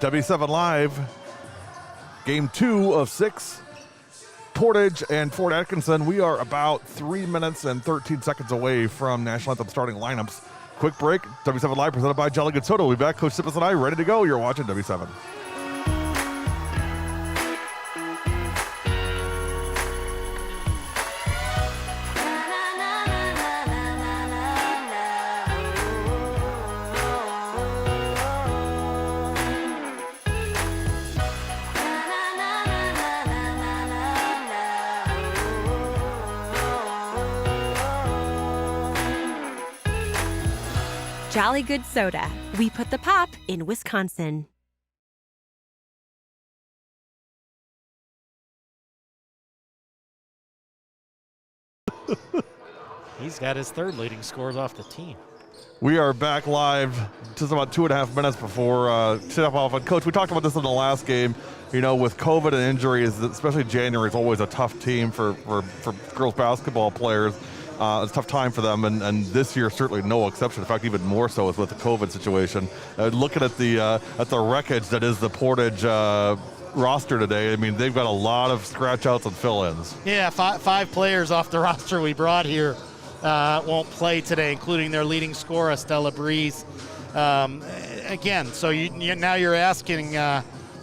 W7 Live, game 2 of 6. Portage and Fort Atkinson. We are about 3 minutes and 13 seconds away from National Anthem starting lineups. Quick break. W7 Live presented by Jolly Good Soda. We'll be back. Coach Sippis and I ready to go. You're watching W7. Jolly Good Soda. We put the pop in Wisconsin. He's got his third leading scores off the team. We are back live just about 2.5 minutes before tip off. And Coach, we talked about this in the last game. You know, with COVID and injuries, especially January is always a tough team for girls basketball players. It's a tough time for them, and this year certainly no exception. In fact, even more so is with the COVID situation. Looking at the wreckage that is the Portage roster today, I mean, they've got a lot of scratch outs and fill-ins. Yeah, five players off the roster we brought here won't play today, including their leading scorer, Stella Breeze. Again, so now you're asking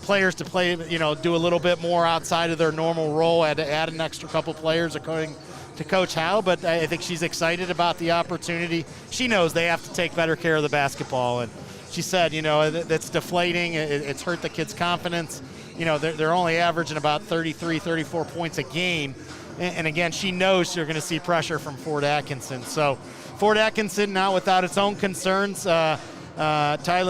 players to play, do a little bit more outside of their normal role, had to add an extra couple players according to Coach Howe, but I think she's excited about the opportunity. She knows they have to take better care of the basketball, and she said, that's deflating. It's hurt the kids' confidence. They're only averaging about 33, 34 points a game, and again, she knows you're going to see pressure from Fort Atkinson. So Fort Atkinson now without its own concerns. Tyler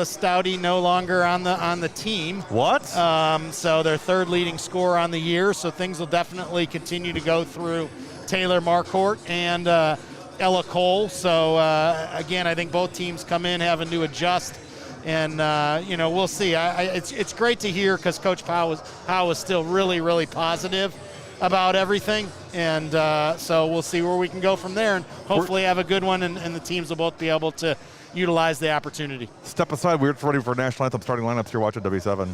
Stouty no longer on the team. What? So their third leading scorer on the year, so things will definitely continue to go through Taylor Marcourt and Ella Cole. So again, I think both teams come in having to adjust, and we'll see. It's great to hear because Coach Howe was still really, really positive about everything, and so we'll see where we can go from there, and hopefully have a good one, and the teams will both be able to utilize the opportunity. Step aside. We're ready for National Anthem starting lineups. You're watching W7.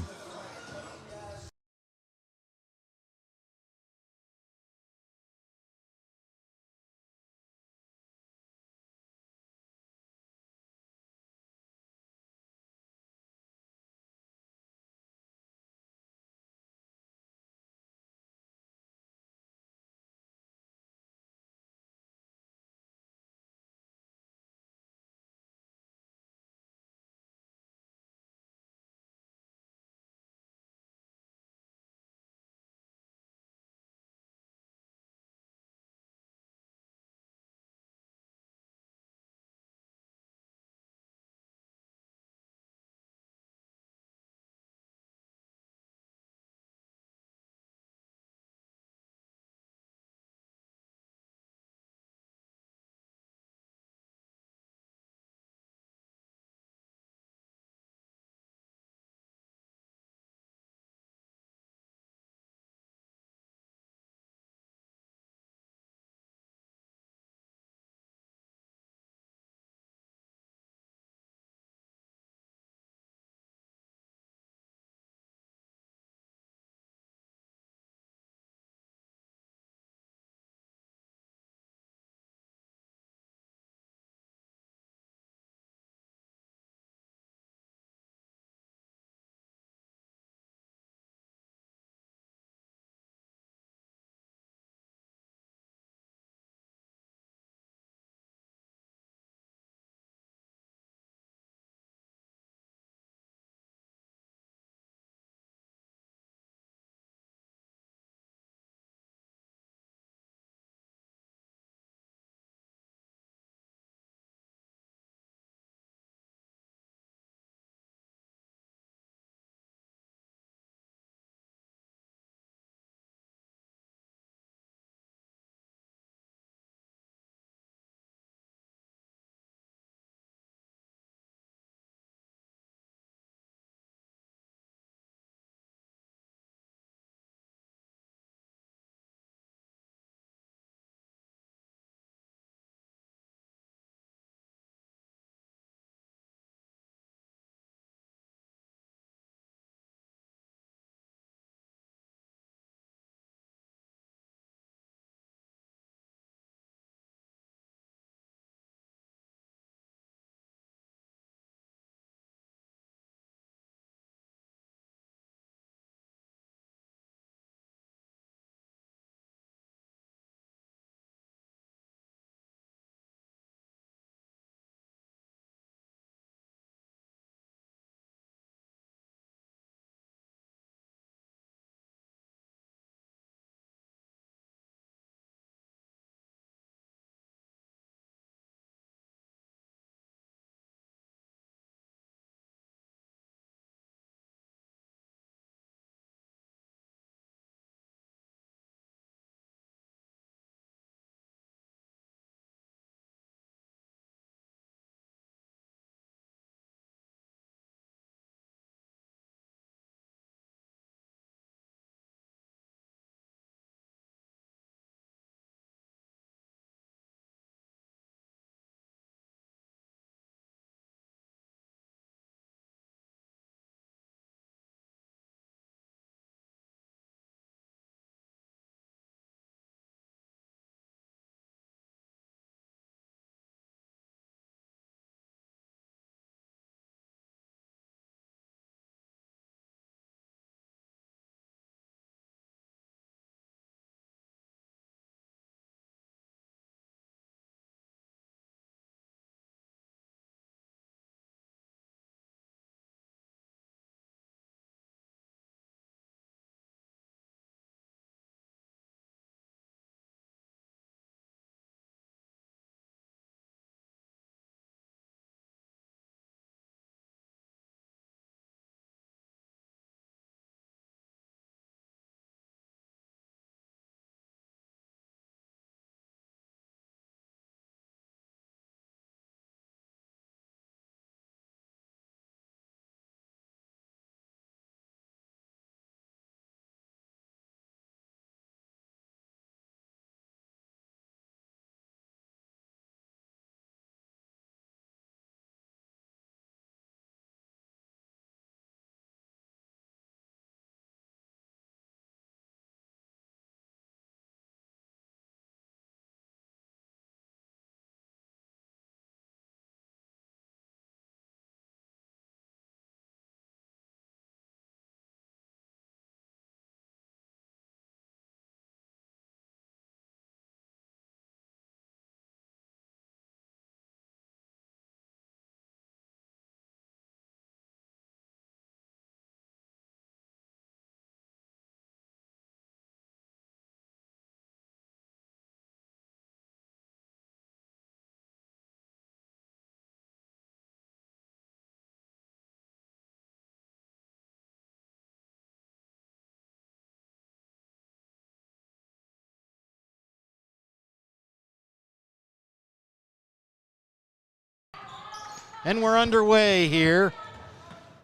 And we're underway here.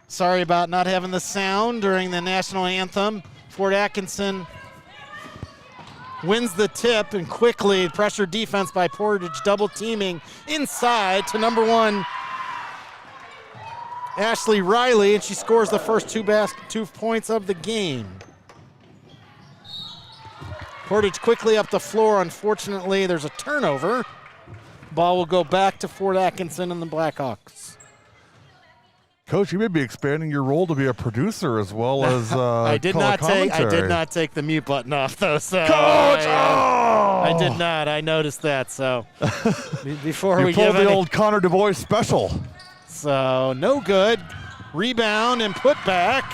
Sorry about not having the sound during the national anthem. Fort Atkinson wins the tip, and quickly pressure defense by Portage, double teaming inside to number 1, Ashley Riley, and she scores the first 2 points of the game. Portage quickly up the floor. Unfortunately, there's a turnover. Ball will go back to Fort Atkinson and the Blackhawks. Coach, you may be expanding your role to be a producer as well as I did not take the mute button off though. So Coach, I did not. I noticed that. So before you we pulled give the any, old Connor DuBois special. So no good. Rebound and put back.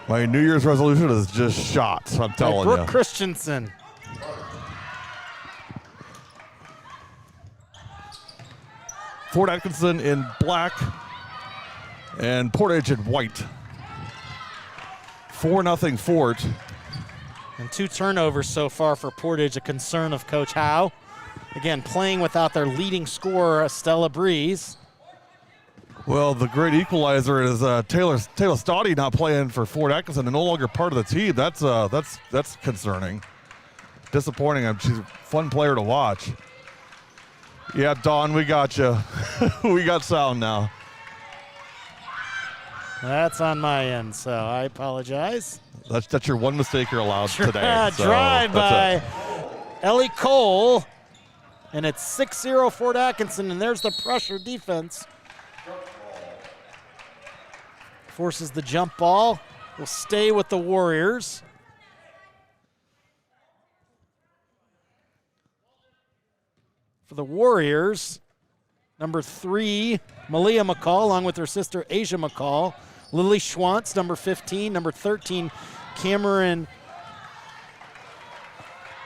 My New Year's resolution is just shots. I'm telling Brooke you. Christensen. Fort Atkinson in black and Portage in white. 4-0 Fort. And 2 turnovers so far for Portage, a concern of Coach Howe. Again, playing without their leading scorer, Stella Breeze. Well, the great equalizer is Taylor Stoddy not playing for Fort Atkinson and no longer part of the team. That's concerning. Disappointing. She's a fun player to watch. Yeah, Dawn, we got you. We got sound now. That's on my end, so I apologize. That's your one mistake you're allowed today. So drive by Ellie Cole, and it's 6-0 Fort Atkinson, and there's the pressure defense. Forces the jump ball. Will stay with the Warriors. For the Warriors, number 3, Malia McCall, along with her sister Asia McCall. Lily Schwantz, number 15. Number 13, Cameron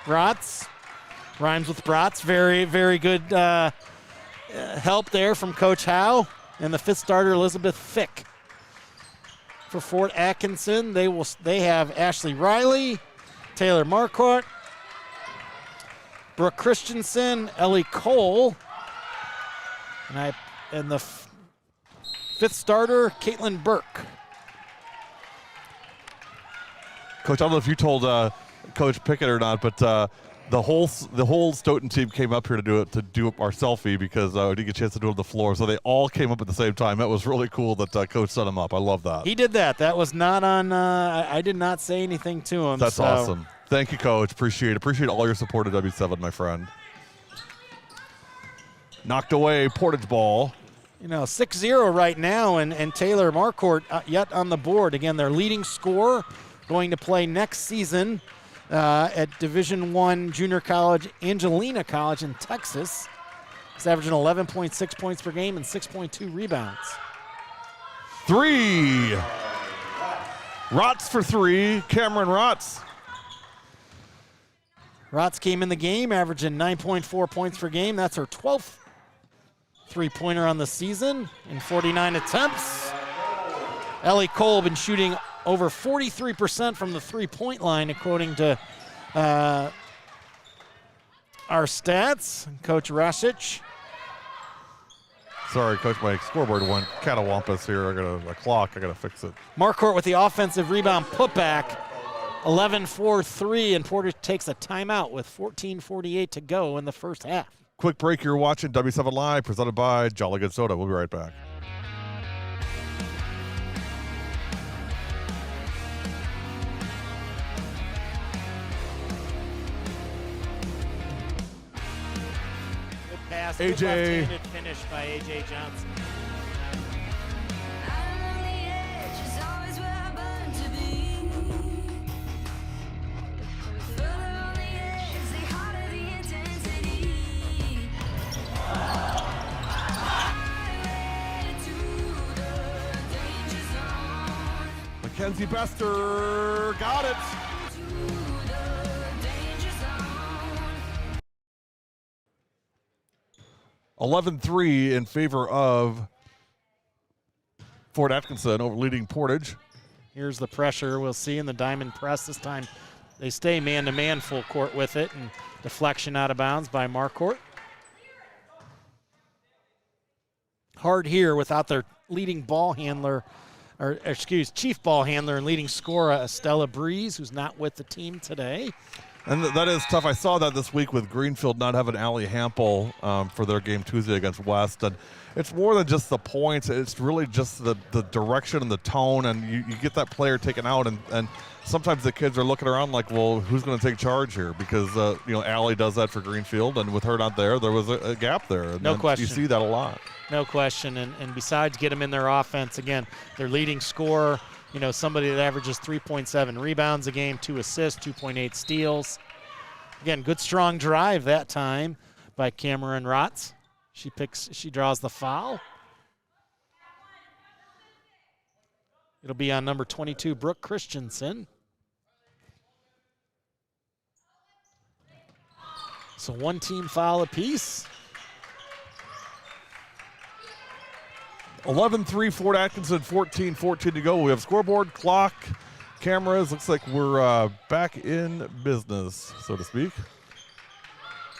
Bratz. Rhymes with Bratz. Very, very good help there from Coach Howe. And the 5th starter, Elizabeth Fick. For Fort Atkinson, they have Ashley Riley, Taylor Marquardt, Brooke Christensen, Ellie Cole, and the 5th starter, Caitlin Burke. Coach, I don't know if you told Coach Pickett or not, but the whole Stoughton team came up here to do our selfie because we didn't get a chance to do it on the floor. So they all came up at the same time. That was really cool that Coach set them up. I love that. He did that. That was not on. I did not say anything to him. That's awesome. Thank you, Coach. Appreciate it. Appreciate all your support at W7, my friend. Knocked away, Portage ball. 6-0 right now, and Taylor Marquardt yet on the board. Again, their leading scorer, going to play next season at Division I Junior College, Angelina College in Texas. He's averaging 11.6 points per game and 6.2 rebounds. 3. Rotz for 3. Cameron Rotz. Rotz came in the game averaging 9.4 points per game. That's her 12th three-pointer on the season in 49 attempts. Ellie Cole been shooting over 43% from the three-point line, according to our stats. Coach Rasic. Sorry, Coach, my scoreboard went catawampus here. I got a clock. I got to fix it. Marquardt with the offensive rebound putback. 11-4-3, and Portage takes a timeout with 14:48 to go in the first half. Quick break. You're watching W7 Live, presented by Jolly Good Soda. We'll be right back. Good pass. AJ. Good left-handed finish by AJ Johnson. Mackenzie Bester got it. (11-3) in favor of Fort Atkinson over leading Portage. Here's the pressure we'll see in the diamond press. This time they stay man-to-man full court with it, and deflection out of bounds by Marquardt. hard here without their leading ball handler, chief ball handler and leading scorer, Estella Breeze, who's not with the team today. And that is tough. I saw that this week with Greenfield not having Allie Hampel for their game Tuesday against West. And it's more than just the points. It's really just the direction and the tone. And you get that player taken out. And sometimes the kids are looking around like, well, who's going to take charge here? Because, Allie does that for Greenfield. And with her not there was a gap there. And no question. You see that a lot. No question. And besides get them in their offense, again, their leading scorer, somebody that averages 3.7 rebounds a game, 2 assists, 2.8 steals. Again, good strong drive that time by Cameron Rotz. She draws the foul. It'll be on number 22, Brooke Christensen. So one team foul apiece. 11-3 Fort Atkinson, 14-14 to go. We have scoreboard, clock, cameras. Looks like we're back in business, so to speak.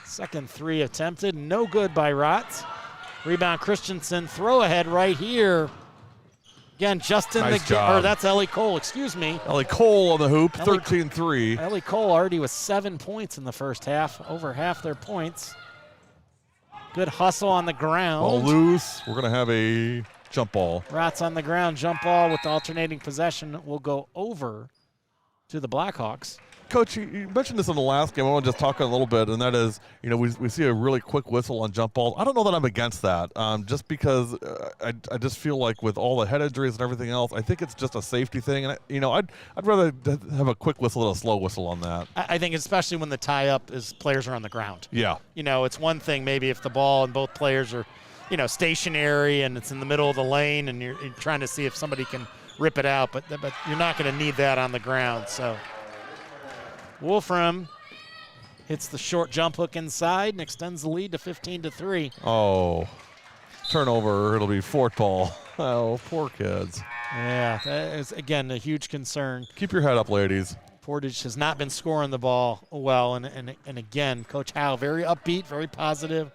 Second three attempted, no good by Rotz. Rebound Christensen, throw ahead right here. Again, Justin, nice job. Or that's Ellie Cole, excuse me. Ellie Cole on the hoop, 13-3. Ellie Cole already with 7 points in the first half, over half their points. Good hustle on the ground. Ball loose. We're going to have a jump ball. Rotz on the ground, jump ball with the alternating possession will go over to the Blackhawks. Coach, you mentioned this in the last game. I want to just talk a little bit, and that is, we see a really quick whistle on jump balls. I don't know that I'm against that, just because I just feel like with all the head injuries and everything else, I think it's just a safety thing. And I'd rather have a quick whistle than a slow whistle on that. I think especially when the tie-up is players are on the ground. Yeah. It's one thing maybe if the ball and both players are, stationary and it's in the middle of the lane and you're trying to see if somebody can rip it out, but you're not going to need that on the ground. So Wolfram hits the short jump hook inside and extends the lead to 15-3. Oh, turnover. It'll be Fort ball. Oh, poor kids. Yeah, that is, again, a huge concern. Keep your head up, ladies. Portage has not been scoring the ball well, and again, Coach Howe, very upbeat, very positive.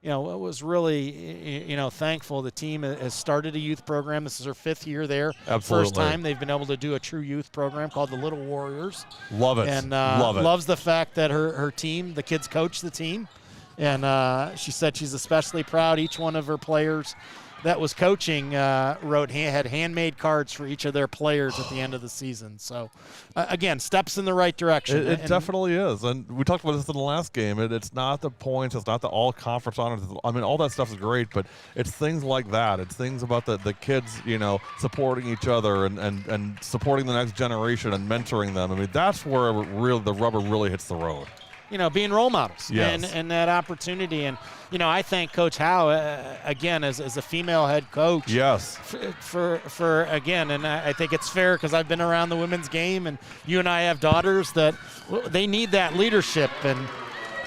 It was really, thankful. The team has started a youth program. This is her 5th year there. Absolutely. First time they've been able to do a true youth program called the Little Warriors. Love it. And Love it. Loves the fact that her team, the kids coach the team. And she said she's especially proud. Each one of her players that was coaching had handmade cards for each of their players at the end of the season. So, again, steps in the right direction. It definitely is. And we talked about this in the last game. It's not the points. It's not the all-conference honors. I mean, all that stuff is great, but it's things like that. It's things about the kids, supporting each other and supporting the next generation and mentoring them. I mean, that's where the rubber really hits the road. Being role models. Yes. and that opportunity. And, I thank Coach Howe, again, as a female head coach. Yes. For again, and I think it's fair because I've been around the women's game, and you and I have daughters that they need that leadership. And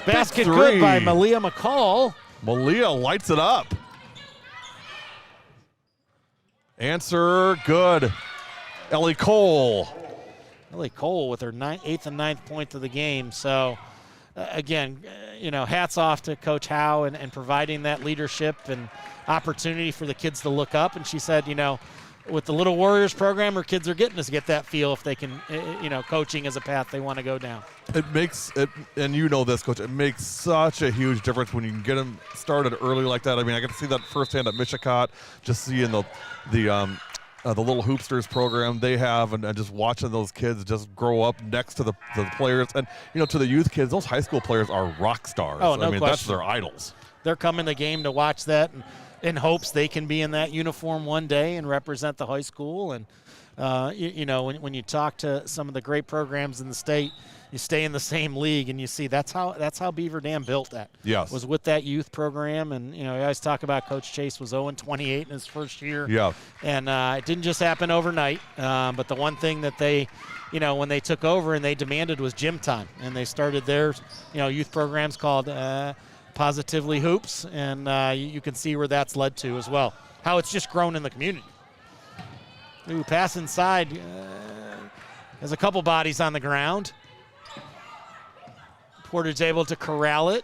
basket good by Malia McCall. Malia lights it up. Answer good. Ellie Cole. Ellie Cole with her 8th and 9th point of the game. So, again, hats off to Coach Howe and providing that leadership and opportunity for the kids to look up. And she said, with the Little Warriors program, her kids are getting to get that feel if they can, coaching is a path they want to go down. It makes it, and Coach, it makes such a huge difference when you can get them started early like that. I mean, I got to see that firsthand at Michicot, just seeing the Little Hoopsters program they have, and just watching those kids just grow up next to the players. And, to the youth kids, those high school players are rock stars. Oh, no I mean, question. That's their idols. They're coming to game to watch that and in hopes they can be in that uniform one day and represent the high school. And, when you talk to some of the great programs in the state, you stay in the same league and you see that's how Beaver Dam built that. Yes. Was with that youth program. And, you always talk about Coach Chase was 0-28 in his first year. Yeah. And it didn't just happen overnight. But the one thing that they, when they took over and they demanded was gym time. And they started their, youth programs called Positively Hoops. And you can see where that's led to as well. How it's just grown in the community. Ooh, pass inside. There's a couple bodies on the ground. Portage able to corral it.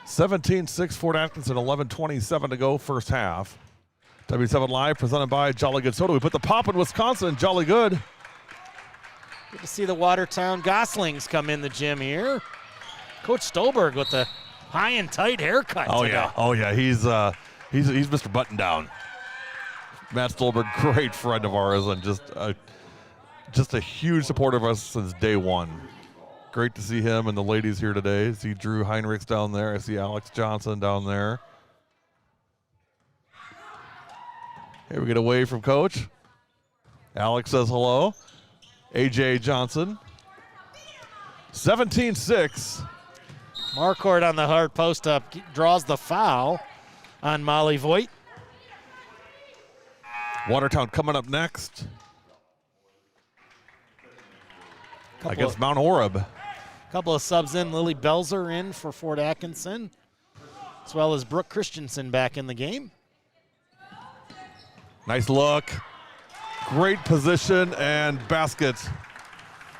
17-6 Fort Atkinson, 11:27 to go, first half. W7 Live presented by Jolly Good Soda. We put the pop in Wisconsin, Jolly Good. Good to see the Watertown Goslings come in the gym here. Coach Stolberg with the high and tight haircut today. Oh yeah, he's Mr. Button Down. Matt Stolberg, great friend of ours, and just a huge supporter of us since day one. Great to see him and the ladies here today. I see Drew Heinrichs down there. I see Alex Johnson down there. Here we get away from Coach. Alex says hello. AJ Johnson. 17-6. Marquardt on the hard post up draws the foul on Molly Voigt. Watertown coming up next against Mount Orab. Couple of subs in. Lily Belzer in for Fort Atkinson, as well as Brooke Christensen back in the game. Nice look. Great position and basket.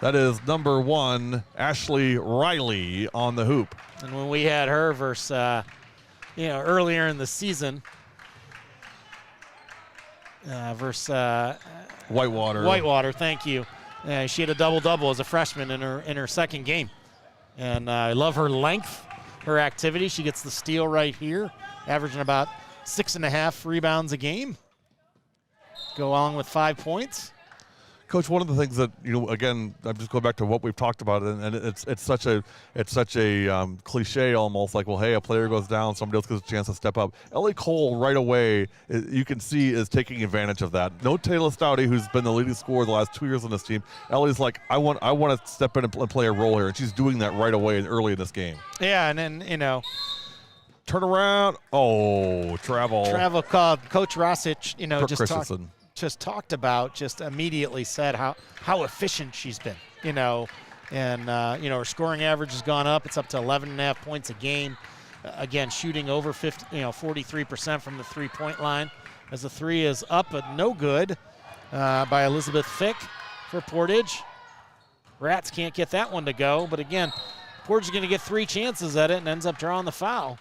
That is number 1, Ashley Riley on the hoop. And when we had her versus, earlier in the season, versus Whitewater, thank you. She had a double-double as a freshman in her second game. And I love her length, her activity. She gets the steal right here, averaging about 6.5 rebounds a game. Go along with 5 points. Coach, one of the things that, again, I'm just going back to what we've talked about, and it's such a cliche almost, like, well, hey, a player goes down, somebody else gets a chance to step up. Ellie Cole right away, you can see, is taking advantage of that. No Taylor Stouty, who's been the leading scorer the last 2 years on this team. Ellie's like, I want to step in and play a role here, and she's doing that right away and early in this game. Yeah, and then, turn around. Oh, travel called. Coach Rosic, just just immediately said how efficient she's been, and her scoring average has gone up. It's up to 11.5 points a game. Again, shooting over 43% from the 3-point line, as the three is up but no good by Elizabeth Fick for Portage. Rats can't get that one to go, but again, Portage is going to get 3 chances at it and ends up drawing the foul.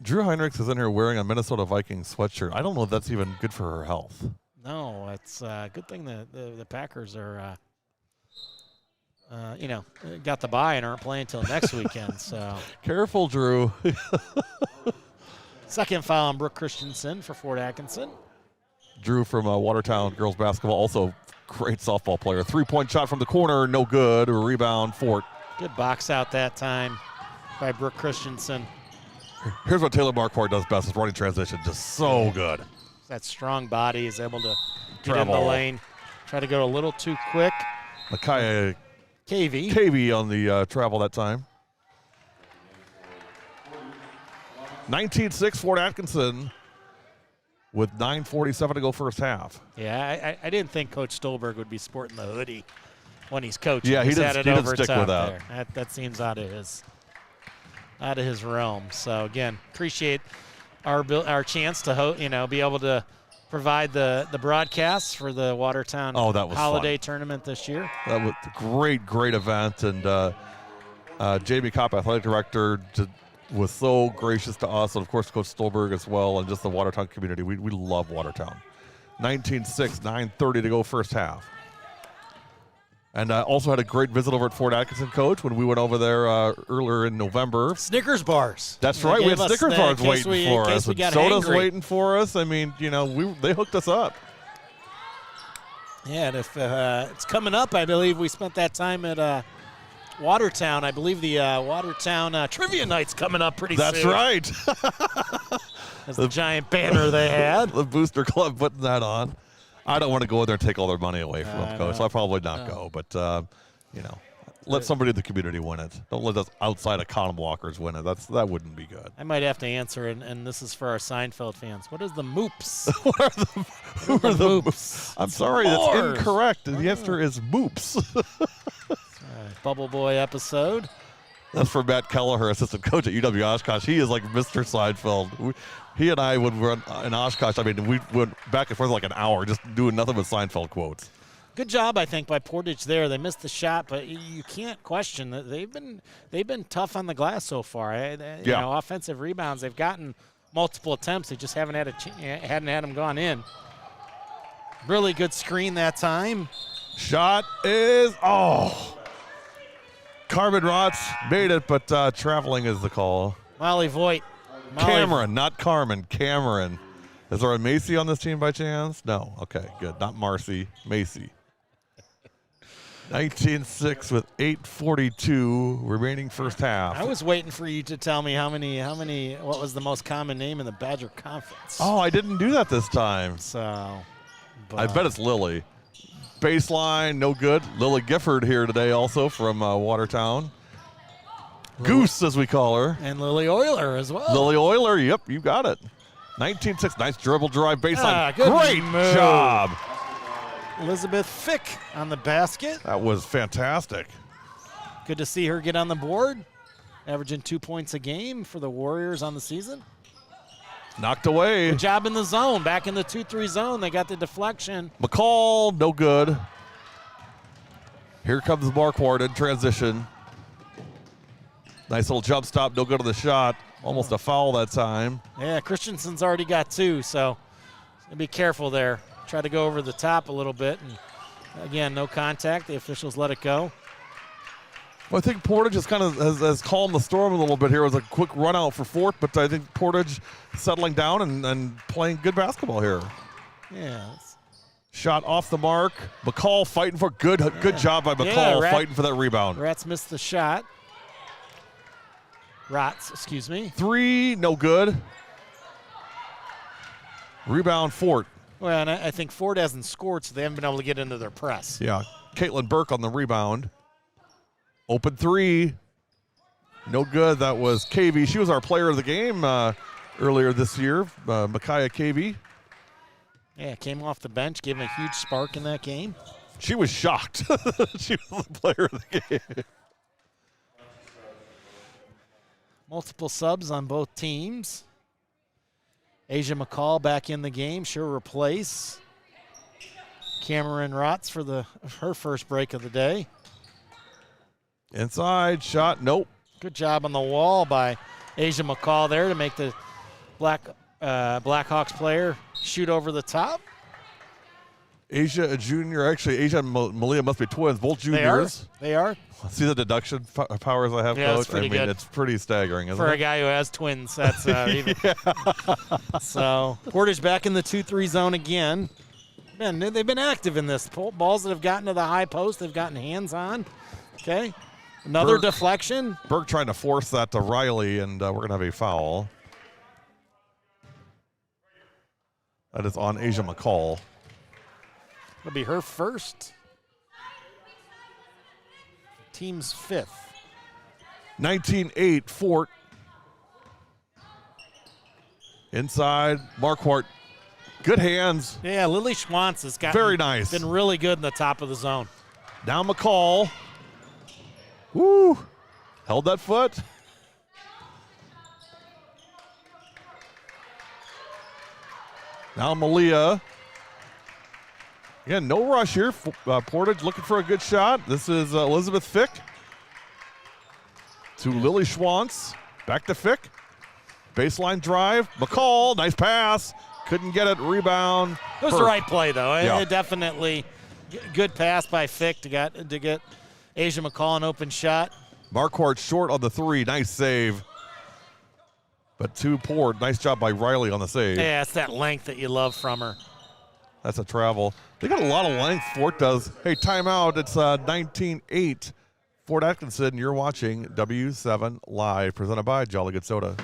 Drew Heinrichs is in here wearing a Minnesota Vikings sweatshirt. I don't know if that's even good for her health. No, it's a good thing that the Packers are, got the bye and aren't playing until next weekend. So careful, Drew. Second foul on Brooke Christensen for Fort Atkinson. Drew from Watertown girls basketball, also great softball player. 3-point shot from the corner, no good. A rebound, Fort. Good box out that time by Brooke Christensen. Here's what Taylor Marquardt does best, is running transition, just so good. That strong body is able to get in the lane. Try to go a little too quick. Micaiah Cavey on the travel that time. 19-6 Fort Atkinson with 9:47 to go first half. Yeah, I didn't think Coach Stolberg would be sporting the hoodie when he's coaching. Yeah, he didn't stick with that. That seems out of his realm. So again, appreciate our chance to be able to provide the broadcasts for the Watertown holiday tournament this year. That was a great event, and Jamie Kopp, athletic director, was so gracious to us, and of course Coach Stolberg as well, and just the Watertown community. We love Watertown. 19-6, 9:30 to go first half. And also had a great visit over at Fort Atkinson, Coach, when we went over there earlier in November. Snickers bars. That's right. We had Snickers bars waiting for us. And soda's waiting for us. I mean, they hooked us up. Yeah, and if it's coming up, I believe we spent that time at Watertown. I believe the Watertown Trivia Night's coming up pretty soon. That's right. That's the giant banner they had. The Booster Club putting that on. I don't want to go in there and take all their money away from them, Coach. I'll probably not go. But, let somebody in the community win it. Don't let us outside of column walkers win it. That wouldn't be good. I might have to answer, and this is for our Seinfeld fans. What is the Moops? Who are the Moops? I'm sorry, that's incorrect. The answer is Moops. Bubble Boy episode. That's for Matt Kelleher, assistant coach at UW Oshkosh. He is like Mr. Seinfeld. He and I would run in Oshkosh. I mean, we went back and forth like an hour just doing nothing but Seinfeld quotes. Good job, I think, by Portage there. They missed the shot, but you can't question that they've been tough on the glass so far. You know, offensive rebounds, they've gotten multiple attempts. They just haven't hadn't had them gone in. Really good screen that time. Shot is, Carmen Rotz made it, but traveling is the call. Molly Voigt. Cameron, not Carmen, Cameron. Is there a Macy on this team by chance? No. Okay, good. Not Marcy, Macy. 19-6 with 8:42 remaining first half. I was waiting for you to tell me what was the most common name in the Badger Conference. Oh, I didn't do that this time. So, I bet it's Lily. Baseline, no good. Lily Gifford here today also from Watertown. Goose, as we call her. And Lily Euler as well. Lily Euler, yep, you got it. 19-6, nice dribble drive baseline. Good Great move. job. Elizabeth Fick on the basket. That was fantastic. Good to see her get on the board, averaging 2 points a game for the Warriors on the season. Knocked away. Good job in the zone, back in the 2-3 zone. They got the deflection. McCall, no good. Here comes Marquardt in transition. Nice little jump stop, no good on the shot. Almost a foul that time. Yeah, Christensen's already got 2, so be careful there. Try to go over the top a little bit. And again, no contact. The officials let it go. Well, I think Portage has kind of has calmed the storm a little bit here. It was a quick run out for Fort, but I think Portage settling down and playing good basketball here. Yeah. Shot off the mark. McCall fighting for good job by McCall fighting for that rebound. Rats missed the shot. Rots, excuse me. 3, no good. Rebound Fort. Well, and I think Ford hasn't scored, so they haven't been able to get into their press. Yeah, Caitlin Burke on the rebound. Open 3. No good. That was Cavey. She was our player of the game earlier this year, Micaiah Cavey. Yeah, came off the bench, gave him a huge spark in that game. She was shocked. She was the player of the game. Multiple subs on both teams. Asia McCall back in the game. She'll replace Cameron Rotz for her first break of the day. Inside shot, nope. Good job on the wall by Asia McCall there to make the Blackhawks player shoot over the top. Asia, a junior. Actually, Asia and Malia must be twins, both juniors. They are. See the deduction powers I have, yeah, Coach? Pretty good. It's pretty staggering, isn't For it? a guy who has twins, that's even. So, Portage back in the 2-3 zone again. Man, they've been active in this. Balls that have gotten to the high post, they've gotten hands on. Okay. Another deflection. Burke trying to force that to Riley, and we're going to have a foul. That is on Asia McCall. It'll be her first. Team's 5th. 19-8, Fort. Inside, Marquardt. Good hands. Yeah, Lily Schwantz has got very nice. Been really good in the top of the zone. Now McCall. Woo! Held that foot. Now Malia. Again, no rush here. Portage looking for a good shot. This is Elizabeth Fick to Lily Schwantz. Back to Fick. Baseline drive. McCall, nice pass. Couldn't get it. Rebound. It was the right play, though. Yeah. Definitely good pass by Fick to get Asia McCall an open shot. Marquardt short on the 3. Nice save. But 2 poured. Nice job by Riley on the save. Yeah, it's that length that you love from her. That's a travel. They got a lot of length, Fort does. Hey, timeout. It's 19-8. Fort Atkinson, you're watching W7 Live, presented by Jolly Good Soda.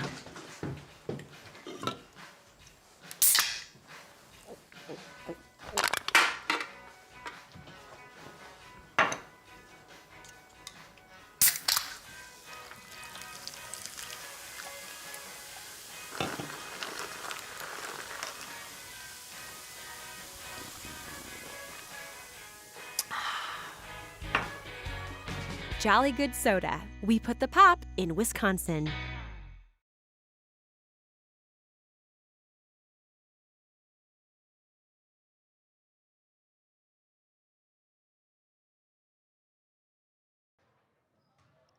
Jolly Good Soda. We put the pop in Wisconsin.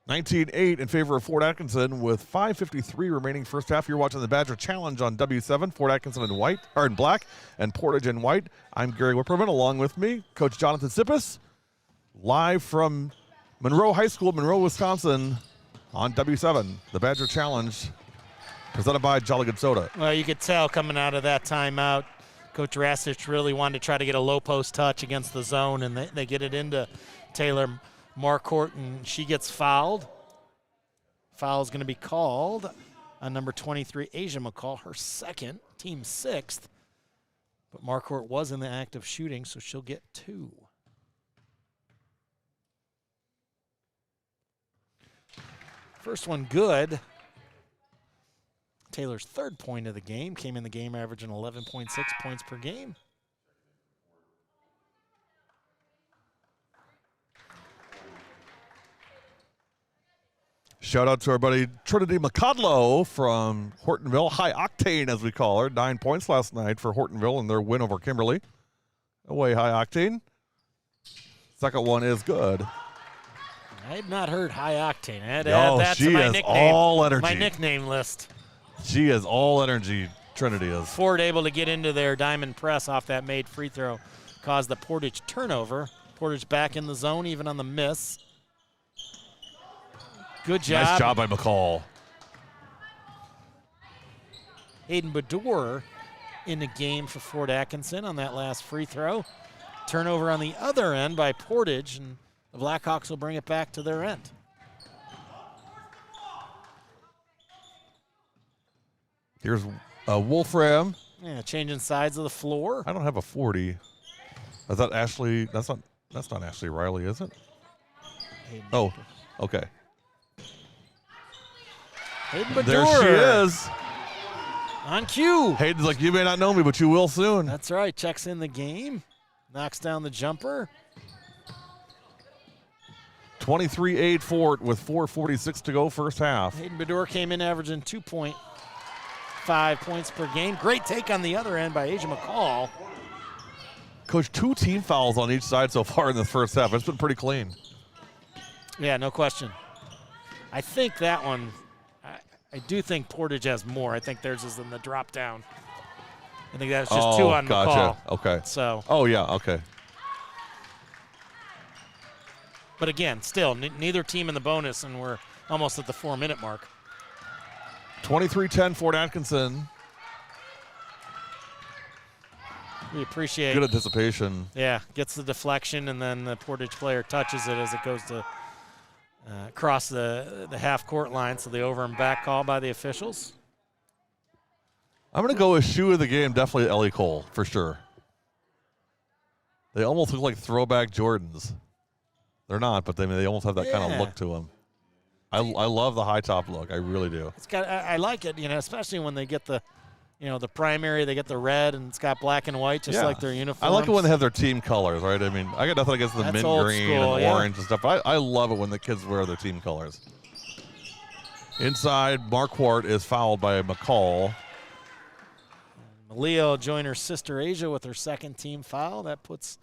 19-8 in favor of Fort Atkinson with 5:53 remaining first half. You're watching the Badger Challenge on W7. Fort Atkinson in black and Portage in white. I'm Gary Whipperman. Along with me, Coach Jonathan Sippis, live from Monroe High School, Monroe, Wisconsin, on W7. The Badger Challenge, presented by Jolly Good Soda. Well, you could tell coming out of that timeout, Coach Rasich really wanted to try to get a low post touch against the zone, and they get it into Taylor Marquardt, and she gets fouled. Foul is going to be called on number 23, Asia McCall, her second, team sixth. But Marquardt was in the act of shooting, so she'll get 2. First one good. Taylor's third point of the game came in the game averaging 11.6 points per game. Shout out to our buddy Trinity McCodlow from Hortonville, High Octane as we call her. 9 points last night for Hortonville in their win over Kimberly. Away High Octane. Second one is good. I had not heard High Octane. I had to add that she to my is nickname, all energy. my nickname list. She is all energy, Trinity is. Ford able to get into their diamond press off that made free throw, caused the Portage turnover. Portage back in the zone, even on the miss. Good job. Nice job by McCall. Hayden Bador in the game for Fort Atkinson on that last free throw. Turnover on the other end by Portage, and the Blackhawks will bring it back to their end. Here's Wolfram. Yeah, changing sides of the floor. I don't have a 40. Is that Ashley? That's not Ashley Riley, is it? Hayden Oh, okay. Hayden Bador. There she is. On cue. Hayden's like, you may not know me, but you will soon. That's right. Checks in the game. Knocks down the jumper. 23-8 Fort with 4:46 to go first half. Hayden Bador came in averaging 2.5 points per game. Great take on the other end by Asia McCall. Coach, 2 team fouls on each side so far in the first half. It's been pretty clean. Yeah, no question. I think that one, I do think Portage has more. I think theirs is in the drop down. I think that's just 2 on gotcha. McCall. Okay. So. Oh, yeah, okay. But again, still, neither team in the bonus, and we're almost at the 4-minute mark. 23-10 Fort Atkinson. We appreciate Good anticipation. Yeah, gets the deflection, and then the Portage player touches it as it goes to cross the half-court line, so the over and back call by the officials. I'm going to go with shoe of the game, definitely Ellie Cole, for sure. They almost look like throwback Jordans. They're not, but they almost have that kind of look to them. I love the high top look. I really do. It's got. I like it, especially when they get the, the primary. They get the red, and it's got black and white, just like their uniforms. I like it when they have their team colors, right? I mean, I got nothing against the That's mint old green school, and orange and stuff. But I love it when the kids wear their team colors. Inside, Marquardt is fouled by McCall. Malia will join her sister Asia with her second team foul. That puts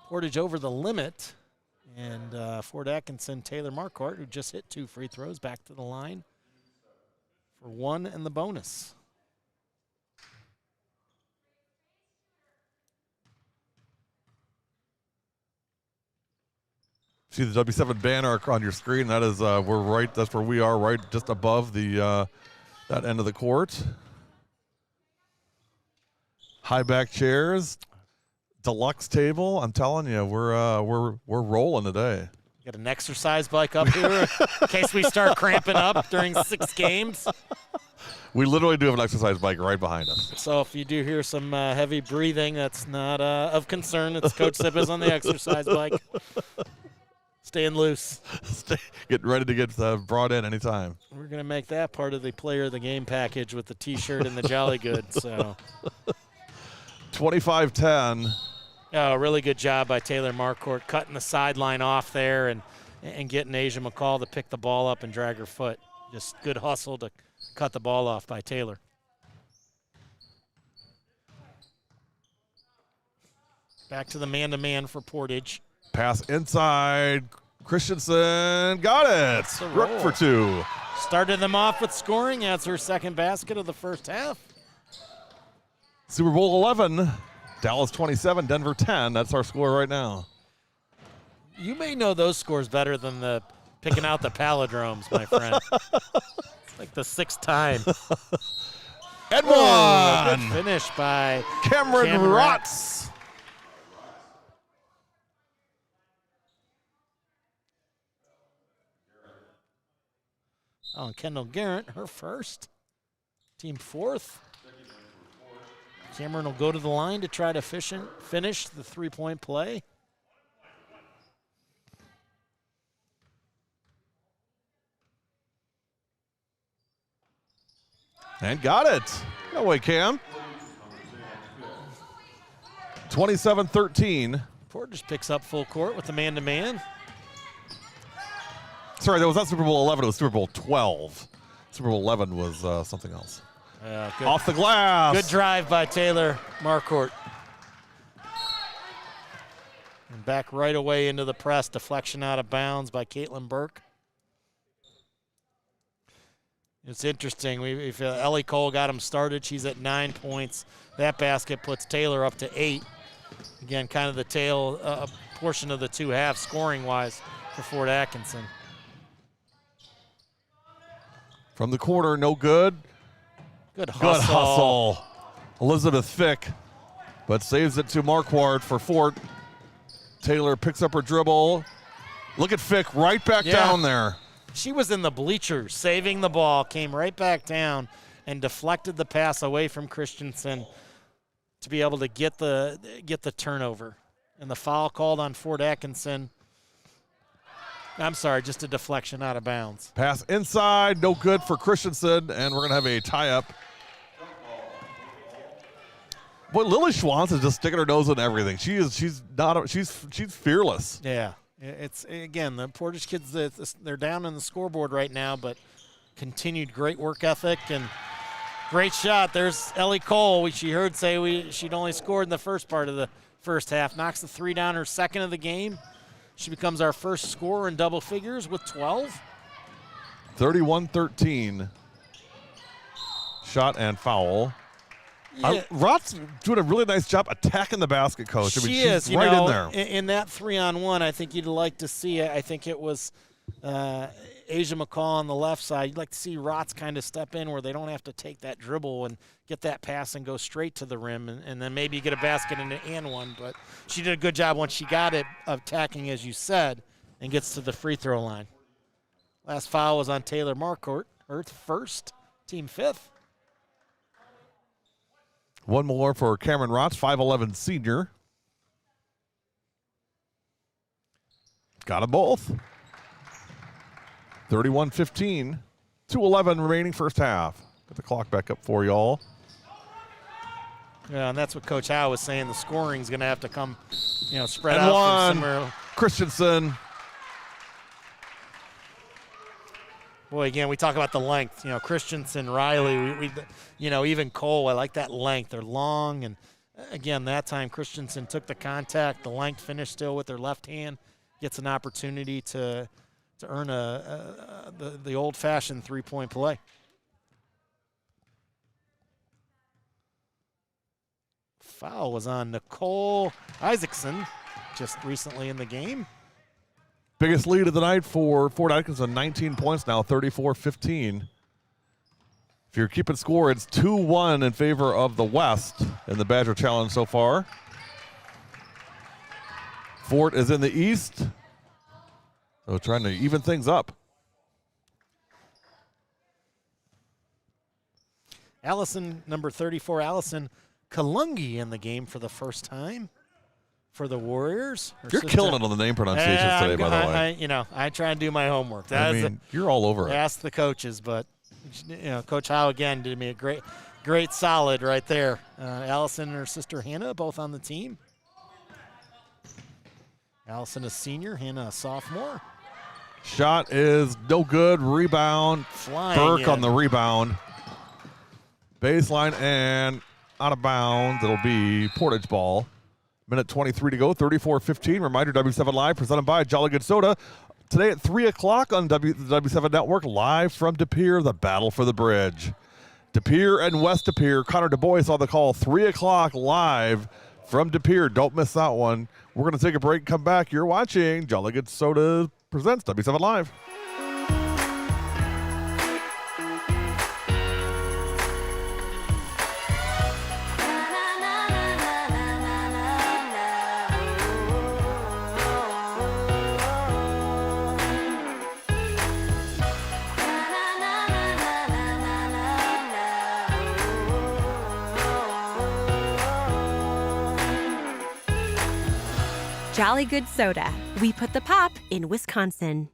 Portage over the limit. And Fort Atkinson, Taylor Marquardt, who just hit 2 free throws, back to the line for 1 and the bonus. See the W7 banner on your screen. That is, we're right. That's where we are, right just above the that end of the court. High back chairs, deluxe table. I'm telling you, we're rolling today. Got an exercise bike up here in case we start cramping up during 6 games. We literally do have an exercise bike right behind us. So if you do hear some heavy breathing, that's not of concern. It's Coach Sippis on the exercise bike. Staying loose. Getting ready to get brought in anytime. We're going to make that part of the player of the game package with the T-shirt and the Jolly Good. So 25-10. Oh, really good job by Taylor Marquardt, cutting the sideline off there and getting Asia McCall to pick the ball up and drag her foot. Just good hustle to cut the ball off by Taylor. Back to the man-to-man for Portage. Pass inside. Christensen got it. Rook for 2. Started them off with scoring. That's her second basket of the first half. Super Bowl 11, Dallas 27, Denver 10. That's our score right now. You may know those scores better than the picking out the palindromes, my friend. It's like the 6th time. And Good one. finish by Cameron Rotz. Oh, Kendall Garrett, her first. Team 4th. Cameron will go to the line to try to finish the 3-point play. And got it. No way, Cam. 27-13. Portage picks up full court with the man-to-man. Sorry, that was not Super Bowl 11. It was Super Bowl 12. Super Bowl 11 was something else. Good, Off the glass. good drive by Taylor Marcourt. And back right away into the press. Deflection out of bounds by Caitlin Burke. It's interesting. We feel Ellie Cole got him started. She's at 9 points. That basket puts Taylor up to 8. Again, kind of the tail portion of the 2 halves scoring-wise for Fort Atkinson. From the corner, no good. Good hustle. Good hustle. Elizabeth Fick, but saves it to Marquardt for Fort. Taylor picks up her dribble. Look at Fick right back down there. She was in the bleachers, saving the ball, came right back down and deflected the pass away from Christensen to be able to get the turnover. And the foul called on Fort Atkinson. I'm sorry, just a deflection out of bounds. Pass inside, no good for Christensen, and we're going to have a tie-up. Boy, Lily Schwantz is just sticking her nose in everything. She's fearless. Yeah. It's, again, the Portage kids, they're down in the scoreboard right now, but continued great work ethic and great shot. There's Ellie Cole. She heard say she'd only scored in the first part of the first half. Knocks the 3 down, her second of the game. She becomes our first scorer in double figures with 12. 31-13. Shot and foul. Yeah. Rott's doing a really nice job attacking the basket, Coach. She is. She's right in there. In that 3-on-1, I think you'd like to see it. I think it was Asia McCall on the left side. You'd like to see Rotz kind of step in where they don't have to take that dribble and get that pass and go straight to the rim, and then maybe get a basket and one. But she did a good job once she got it attacking, as you said, and gets to the free throw line. Last foul was on Taylor Marcourt, her first, team 5th. One more for Cameron Rotz, 5'11" senior. Got them both. 31-15. 2:11 remaining first half. Get the clock back up for y'all. Yeah, and that's what Coach Howe was saying. The scoring's going to have to come, spread And out one. from somewhere. Christensen. Boy, again, we talk about the length. Christensen, Riley, even Cole. I like that length. They're long, and again, that time Christensen took the contact, the length, finished still with her left hand, gets an opportunity to earn the old-fashioned 3-point play. Foul was on Nicole Isaacson just recently in the game. Biggest lead of the night for Fort Atkinson, 19 points now, 34-15. If you're keeping score, it's 2-1 in favor of the West in the Badger Challenge so far. Fort is in the East, so trying to even things up. Allison, number 34, Allison Kalungi in the game for the first time for the Warriors. You're killing it on the name pronunciations today, by the way. I try and do my homework. You're all over it. Ask the coaches, but Coach Howe again did me a great solid right there. Allison and her sister Hannah both on the team. Allison a senior, Hannah a sophomore. Shot is no good. Rebound. Flying Burke in. on the rebound. Baseline and out of bounds. It'll be Portage ball. Minute 23 to go, 34-15. Reminder, W7 Live presented by Jolly Good Soda. Today at 3 o'clock on the W7 Network, live from De Pere, the battle for the bridge. De Pere and West De Pere. Connor Du Bois on the call. 3 o'clock live from De Pere. Don't miss that one. We're going to take a break and come back. You're watching Jolly Good Soda presents W7 Live. Jolly Good Soda. We put the pop in Wisconsin.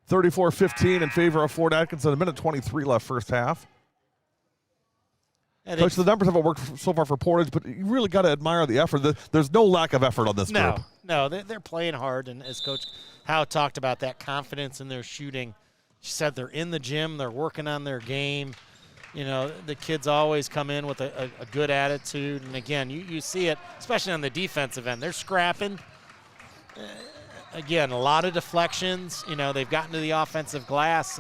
(34-15) in favor of Fort Atkinson. A minute 23 left first half. Coach, the numbers haven't worked so far for Portage, but you really got to admire the effort. There's no lack of effort on this group. No, they're playing hard, and as Coach Howe talked about that confidence in their shooting, she said they're in the gym, they're working on their game. You know, the kids always come in with a good attitude, and again, you see it, especially on the defensive end. They're scrapping. Again, a lot of deflections. You know, they've gotten to the offensive glass,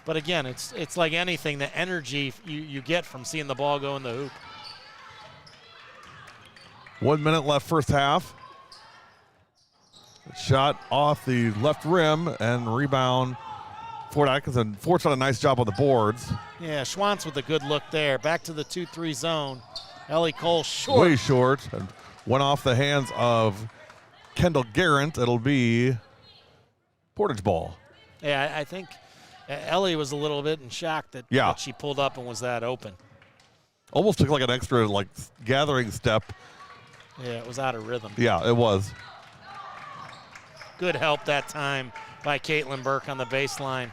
but again, it's like anything, the energy you get from seeing the ball go in the hoop. 1 minute left first half. Shot off the left rim and rebound. Fort Atkinson. Fort's done a nice job on the boards. Yeah, Schwantz with a good look there. Back to the 2-3 zone. Ellie Cole short. Way short. And went off the hands of Kendall Garrett. It'll be Portage ball. Yeah, I think Ellie was a little bit in shock that she pulled up and was that open. Almost took like an extra gathering step. Yeah, it was out of rhythm. Yeah, it was. Good help that time by Caitlin Burke on the baseline.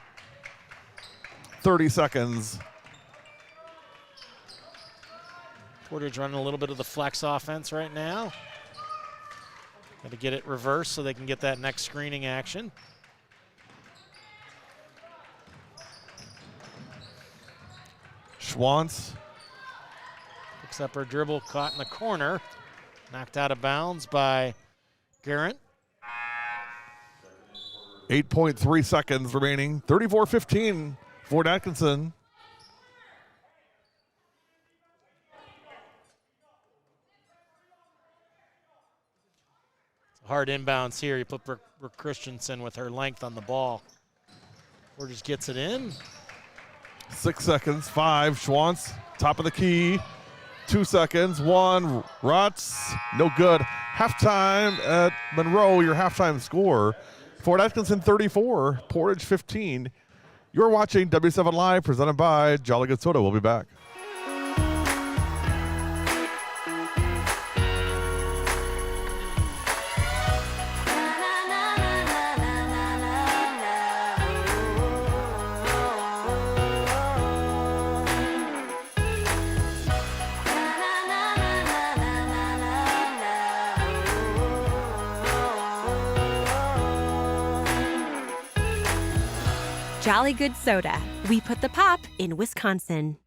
30 seconds. Portage running a little bit of the flex offense right now. Got to get it reversed so they can get that next screening action. Schwantz. Picks up her dribble, caught in the corner. Knocked out of bounds by Garrett. 8.3 seconds remaining. 34-15, Fort Atkinson. Hard inbounds here. You put Brooke Christensen with her length on the ball. Portage gets it in. 6 seconds, 5. Schwantz, top of the key. 2 seconds, 1. Rotz, no good. Halftime at Monroe, your halftime score. Fort Atkinson 34, Portage 15. You're watching W7 Live, presented by Jolly Good Soda. We'll be back. Jolly Good Soda. We put the pop in Wisconsin.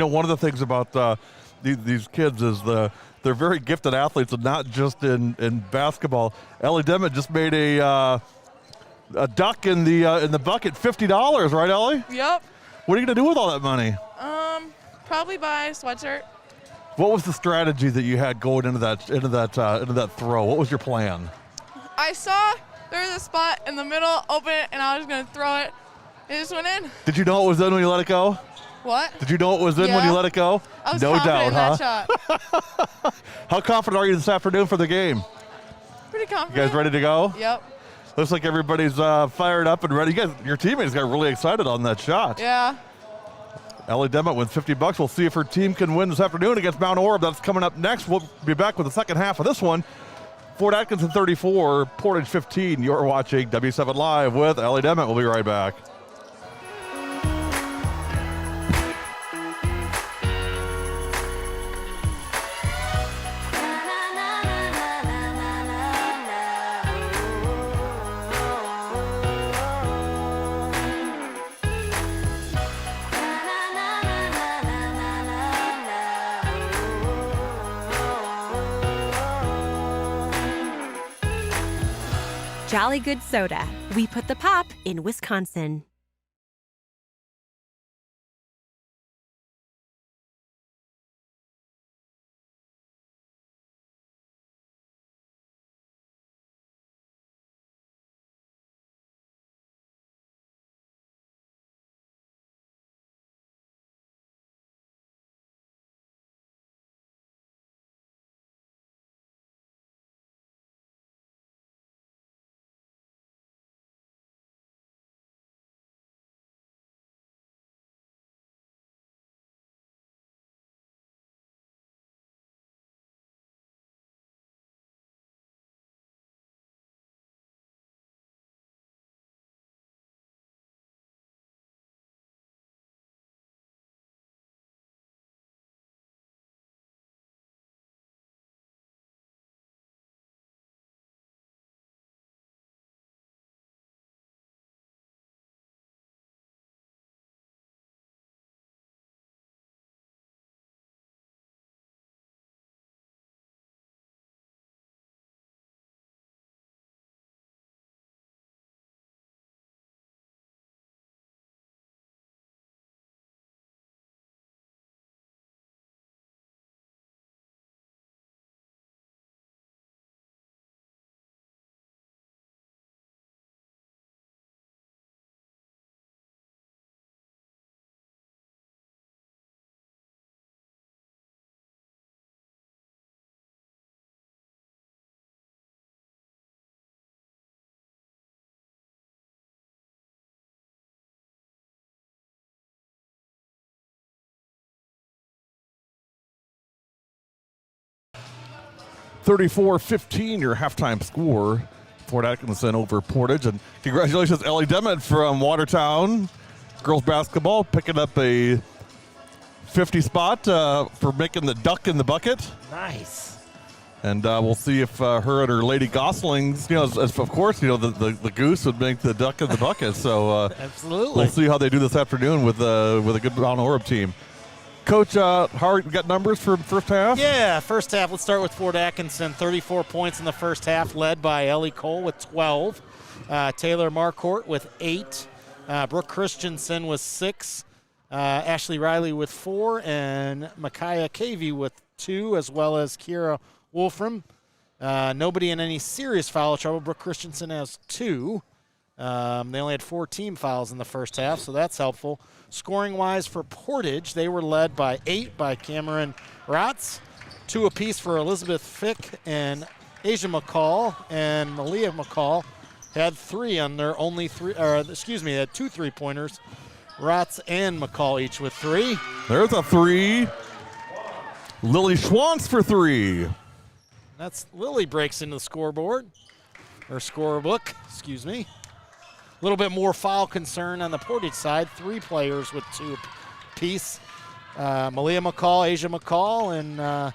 one of the things about these kids is they're very gifted athletes, and not just in basketball. Ellie Dement just made a duck in the bucket, $50, right, Ellie? Yep. What are you gonna do with all that money? Probably buy a sweatshirt. What was the strategy that you had going into that throw? What was your plan? I saw there was a spot in the middle, open it, and I was gonna throw it. It just went in. Did you know it was in when you let it go? What? Did you know it was in when Yeah. you let it go? I was no confident doubt, in that shot. How confident are you this afternoon for the game? Pretty You confident. guys ready to go? Yep. Looks like everybody's fired up and ready. Your teammates got really excited on that shot. Yeah. Ellie Dement wins $50. We'll see if her team can win this afternoon against Mount Orab. That's coming up next. We'll be back with the second half of this one. Fort Atkinson 34, Portage 15. You're watching W7 Live with Ellie Dement. We'll be right back. Jolly Good Soda. We put the pop in Wisconsin. $34-15, your halftime score. Fort Atkinson over Portage. And congratulations, Ellie Dement from Watertown. Girls basketball picking up a 50 spot for making the duck in the bucket. Nice. And we'll see if her and her Lady Goslings, as of course, the goose would make the duck in the bucket. So Absolutely. we'll see how they do this afternoon with a good Mount Orab team. Coach, how you got numbers for first half? Yeah, first half, let's start with Fort Atkinson. 34 points in the first half, led by Ellie Cole with 12. Taylor Marcourt with 8. Brooke Christensen with 6. Ashley Riley with 4. And Micaiah Cavey with 2, as well as Kiera Wolfram. Nobody in any serious foul trouble. Brooke Christensen has 2. They only had 4 team fouls in the first half, so that's helpful. Scoring-wise for Portage, they were led by 8 by Cameron Rotz, 2 apiece for Elizabeth Fick and Asia McCall, and Malia McCall had 3 on their only 3, they had 2 3-pointers. Rotz and McCall each with 3. There's a 3. Lily Schwantz for 3. That's Lily breaks into the scoreboard, or scorebook, excuse me. A little bit more foul concern on the Portage side. 3 players with 2 apiece. Malia McCall, Asia McCall, and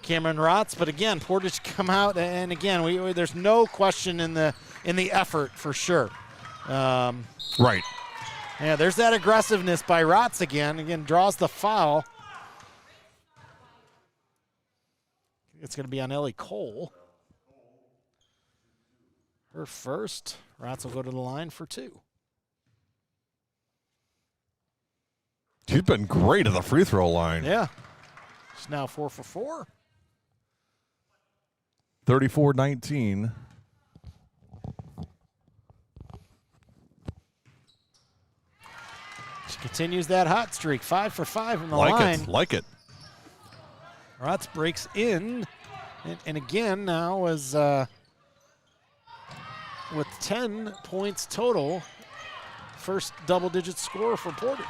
Cameron Rotz. But again, Portage come out, and again, there's no question in the effort for sure. Right. Yeah, there's that aggressiveness by Rotz again. Again, draws the foul. It's going to be on Ellie Cole. Her first. Rotz will go to the line for 2. She's been great at the free throw line. Yeah. She's now 4 for 4. 34-19. She continues that hot streak. 5 for 5 from the line. Like it. Rotz breaks in. And again, now is with 10 points total, first double-digit score for Portage.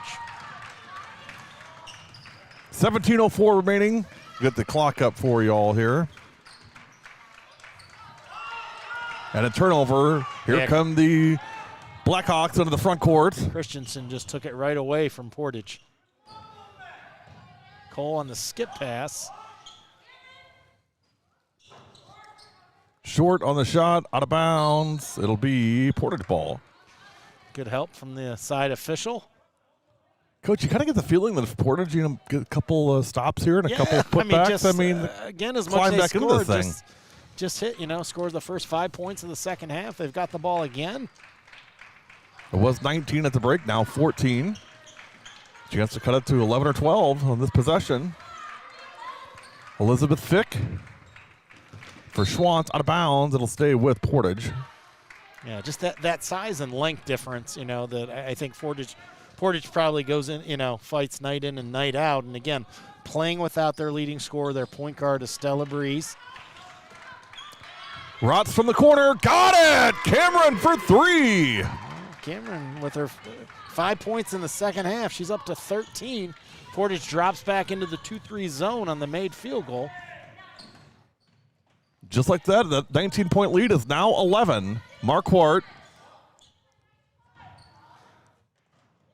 17:04 remaining. Get the clock up for you all here. And a turnover. Here come the Blackhawks into the front court. Christensen just took it right away from Portage. Cole on the skip pass. Short on the shot, out of bounds. It'll be Portage ball. Good help from the side official. Coach, you kind of get the feeling that if Portage, get a couple stops here and a couple putbacks, again, as much climb as they back into this scored, thing. Just hit, scores the first 5 points of the second half. They've got the ball again. It was 19 at the break, now 14. Chance to cut it to 11 or 12 on this possession. Elizabeth Fick for Schwantz, out of bounds. It'll stay with Portage. Yeah, just that size and length difference, that I think Portage probably goes in, fights night in and night out. And again, playing without their leading scorer, their point guard, Estella Breeze. Rotz from the corner, got it! Cameron for 3. Cameron with her 5 points in the second half. She's up to 13. Portage drops back into the 2-3 zone on the made field goal. Just like that, the 19-point lead is now 11. Marquardt.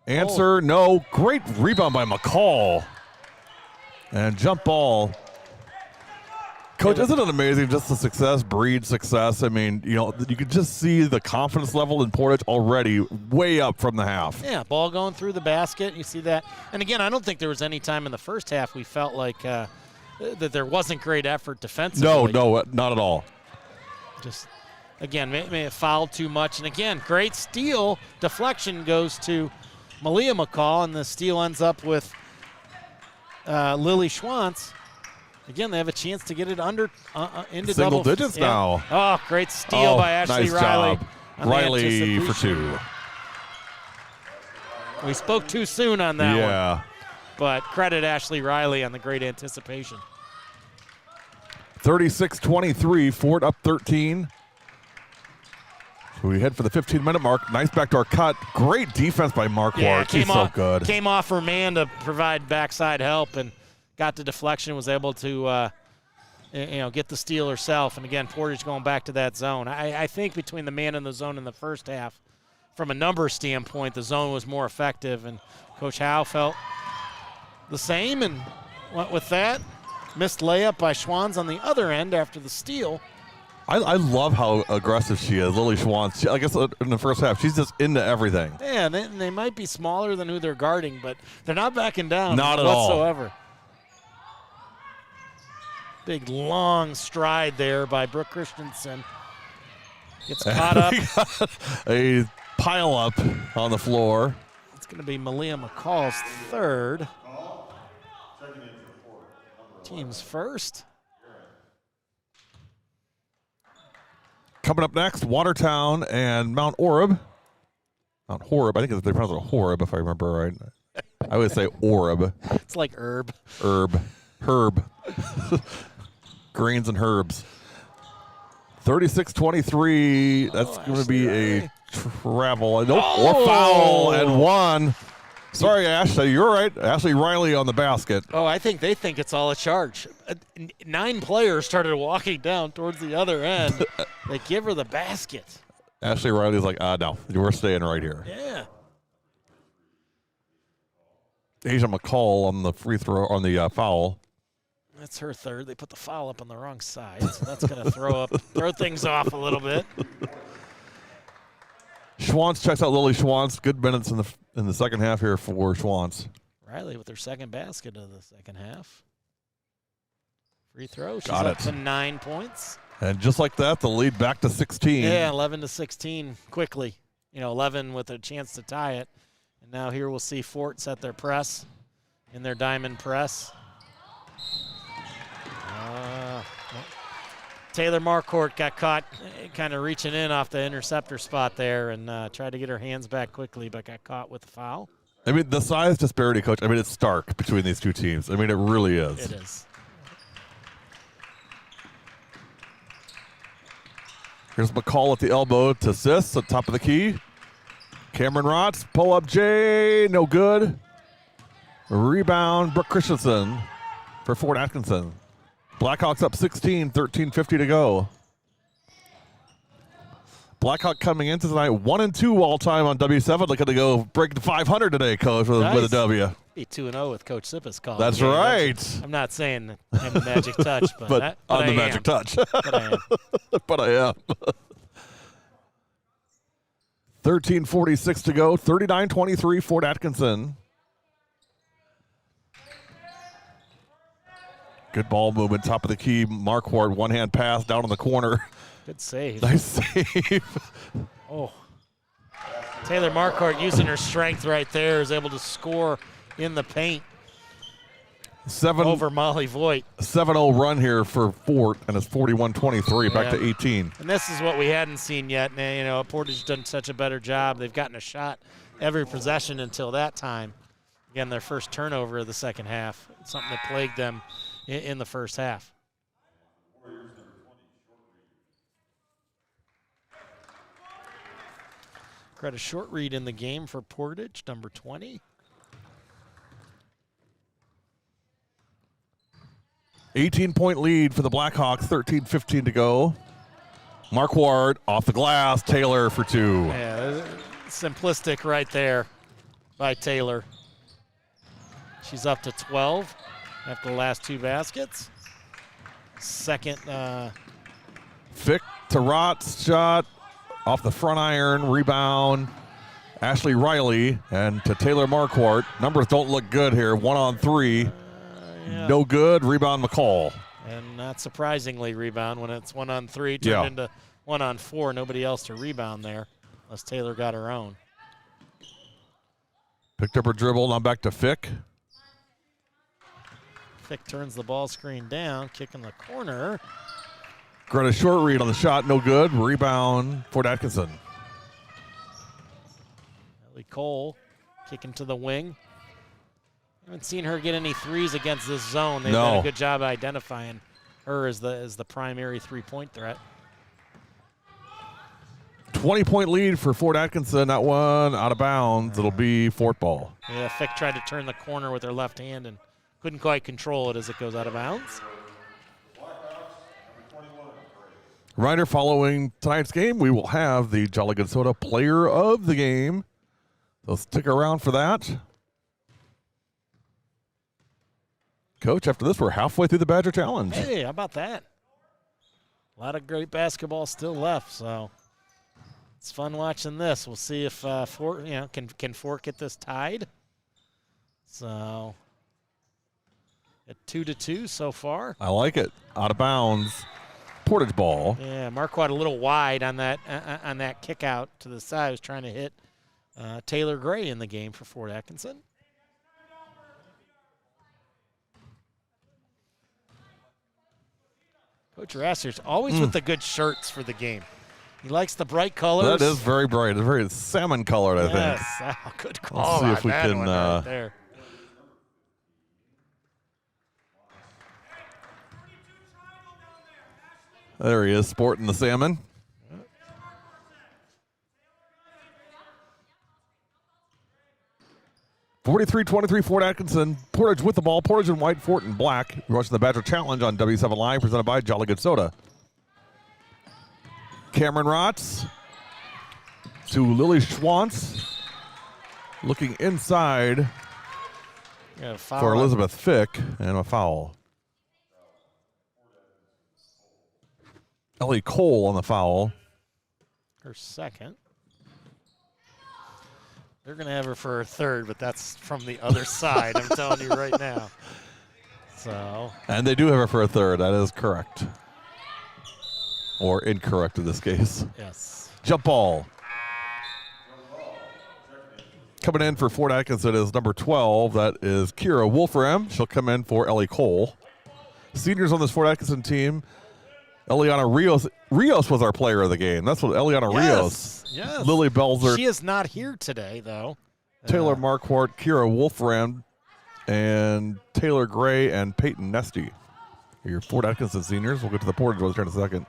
Answer, no. Great rebound by McCall. And jump ball. Coach, isn't it amazing just the success breeds success? I mean, you could just see the confidence level in Portage already way up from the half. Yeah, ball going through the basket. You see that. And again, I don't think there was any time in the first half we felt like that there wasn't great effort defensively. No, not at all. Just, again, may have fouled too much. And again, great steal. Deflection goes to Malia McCall, and the steal ends up with Lily Schwantz. Again, they have a chance to get it into single digits now. Oh, great steal by Ashley nice Riley. Job. Riley for 2. We spoke too soon on that one. Yeah. But credit Ashley Riley on the great anticipation. 36-23, Fort up 13. So we head for the 15-minute mark. Nice backdoor cut. Great defense by Marquardt. She's so good. Came off her man to provide backside help and got the deflection, was able to get the steal herself. And again, Portage going back to that zone. I think between the man and the zone in the first half, from a number standpoint, the zone was more effective, and Coach Howe felt the same and went with that. Missed layup by Schwantz on the other end after the steal. I love how aggressive she is, Lily Schwantz. I guess in the first half, she's just into everything. Yeah, they might be smaller than who they're guarding, but they're not backing down not at whatsoever. All. Big, long stride there by Brooke Christensen. Gets caught up. A pile up on the floor. It's going to be Malia McCall's third. Team's first. Coming up next, Watertown and Mount Orab. Mount Horeb. I think they pronounce it Horeb, if I remember right. I would say Orab. It's like herb. Herb. Greens and herbs. 36-23. That's going to be a travel. Or foul and 1. Sorry, Ashley. You're right. Ashley Riley on the basket. Oh, I think they think it's all a charge. 9 players started walking down towards the other end. They give her the basket. Ashley Riley's like, no, we're staying right here. Yeah. Asia McCall on the free throw, on the foul. That's her third. They put the foul up on the wrong side, so that's going to throw things off a little bit. Schwantz checks out Lily Schwantz. Good minutes in the second half here for Schwantz. Riley with her second basket of the second half. Free throw. She's Got up it. to 9 points. And just like that, the lead back to 16. Yeah, 11 to 16 quickly. 11 with a chance to tie it. And now here we'll see Fort set their press in their diamond press. Taylor Marcourt got caught kind of reaching in off the interceptor spot there and tried to get her hands back quickly, but got caught with the foul. I mean, the size disparity, Coach, I mean, it's stark between these two teams. I mean, it really is. It is. Here's McCall at the elbow to assist at top of the key. Cameron Rotz, pull up J, no good. Rebound, Brooke Christensen for Fort Atkinson. Blackhawks up 16, 13:50 to go. Blackhawk coming into tonight 1-2 all time on W7. Looking to go break the 500 today, Coach, with a W. Be 2-0 with Coach Sippa's call. That's right. I'm not saying I'm the magic touch, but, but on the magic touch. But I am. But I am. 13:46 to go. 39-23 Fort Atkinson. Good ball movement, top of the key. Marquardt, one-hand pass down in the corner. Good save. Nice save. Oh. Taylor Marquardt using her strength right there is able to score in the paint over Molly Voigt. 7-0 run here for Fort, and it's 41-23, back to 18. And this is what we hadn't seen yet. Portage done such a better job. They've gotten a shot every possession until that time. Again, their first turnover of the second half, something that plagued them in the first half. Got a short read in the game for Portage, number 20. 18-point lead for the Blackhawks, 13:15 to go. Marquardt off the glass, Taylor for two. Yeah, simplistic right there by Taylor. She's up to 12 after the last two baskets. Second. Fick to Rotz, shot off the front iron, rebound. Ashley Riley and to Taylor Marquardt. Numbers don't look good here. 1-on-3. Yeah. No good. Rebound McCall. And not surprisingly, rebound when it's 1-on-3 turned into 1-on-4. Nobody else to rebound there unless Taylor got her own. Picked up her dribble. Now back to Fick. Fick turns the ball screen down, kick in the corner. Got a short read on the shot. No good. Rebound Fort Atkinson. Ellie Cole kicking to the wing. Haven't seen her get any threes against this zone. They've done a good job identifying her as the primary three-point threat. 20-point lead for Fort Atkinson. That one out of bounds. It'll be Fort ball. Yeah, Fick tried to turn the corner with her left hand and couldn't quite control it as it goes out of bounds. Ryder, following tonight's game, we will have the Jolly Good Soda Player of the Game. So stick around for that. Coach, after this, we're halfway through the Badger Challenge. Hey, how about that? A lot of great basketball still left, so it's fun watching this. We'll see if Fort, can Fort get this tied. So at 2-2 so far. I like it. Out of bounds. Portage ball. Yeah, Marquardt a little wide on that kick out to the side. Was trying to hit Taylor Gray in the game for Fort Atkinson. Coach Rasser's always with the good shirts for the game. He likes the bright colors. That is very bright. It's very salmon colored, I think. Yes, good call. Let's see if we can. Right there. There he is, sporting the salmon. (43-23) Fort Atkinson. Portage with the ball. Portage in white, Fort in black. You're watching the Badger Challenge on W7 Live, presented by Jolly Good Soda. Cameron Rotz to Lily Schwantz. Looking inside for Elizabeth Fick, and a foul. Ellie Cole on the foul. Her second. They're going to have her for a third, but that's from the other side, I'm telling you right now. So. And they do have her for a third. That is correct. Or incorrect in this case. Yes. Jump ball. Coming in for Fort Atkinson is number 12. That is Kira Wolfram. She'll come in for Ellie Cole. Seniors on this Fort Atkinson team, Eliana Rios. Rios was our player of the game. That's what Eliana Rios. Yes. Lily Belzer. She is not here today, though. Taylor Marquardt, Kira Wolfram, and Taylor Gray and Peyton Nesty. Your Fort Atkinson seniors. We'll get to the Portage ones here in a second.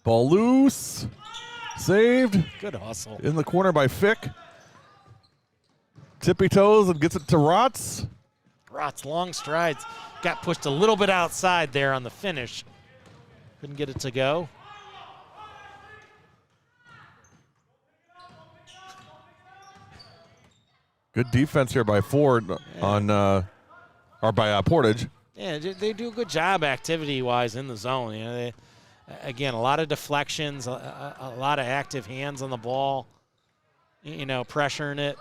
Ball loose. Saved. Good hustle. In the corner by Fick. Tippy toes and gets it to Rotz. Rotz, long strides. Got pushed a little bit outside there on the finish. Couldn't get it to go. Good defense here by Ford on, or by Portage. Yeah, they do a good job activity-wise in the zone. You know, they, again, a lot of deflections, a lot of active hands on the ball. You know, pressuring it.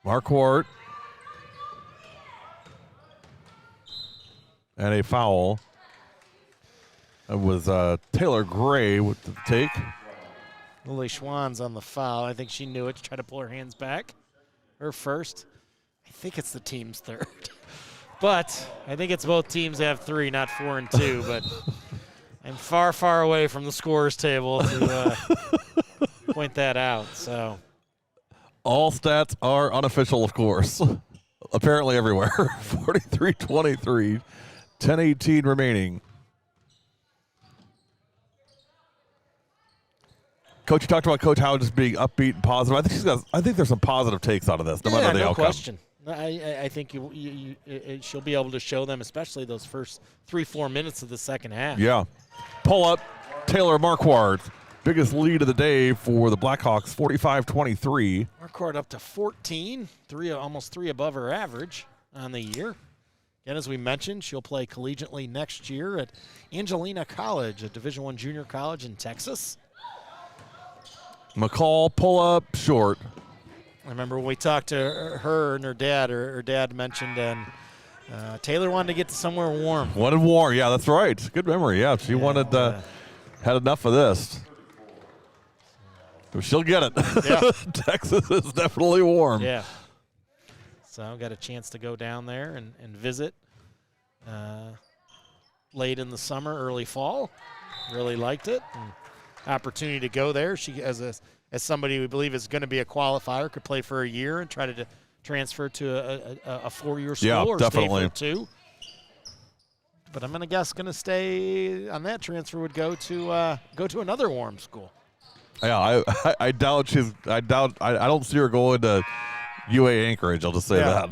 Marquardt. And a foul. It was Taylor Gray with the take. Lily Schwann's on the foul. I think she knew it to try to pull her hands back. Her first. I think it's the team's third. But I think it's both teams have 3, not 4 and 2. But I'm far, far away from the scorers table to point that out. So all stats are unofficial, of course. Apparently everywhere. 43-23. 10-18 remaining. Coach, you talked about Coach Howard just being upbeat and positive. I think there's some positive takes out of this, no matter the outcome. Question. I think she'll be able to show them, especially those first 3-4 minutes of the second half. Yeah. Pull up, Taylor Marquardt. Biggest lead of the day for the Blackhawks, 45-23. Marquardt up to 14, almost 3 above her average on the year. Again, as we mentioned, she'll play collegiately next year at Angelina College, a Division I junior college in Texas. McCall, pull up, short. I remember when we talked to her and her dad mentioned, and Taylor wanted to get to somewhere warm. Wanted warm, yeah, that's right. Good memory, yeah. She had enough of this. She'll get it. Yeah. Texas is definitely warm. Yeah. So got a chance to go down there and visit late in the summer, early fall. Really liked it. And opportunity to go there. She, as somebody we believe is going to be a qualifier, could play for a year and try to transfer to a 4-year school or definitely. stay for 2. But I'm going to stay on that transfer would go to another warm school. Yeah, I doubt I don't see her going to UA Anchorage. I'll just say that.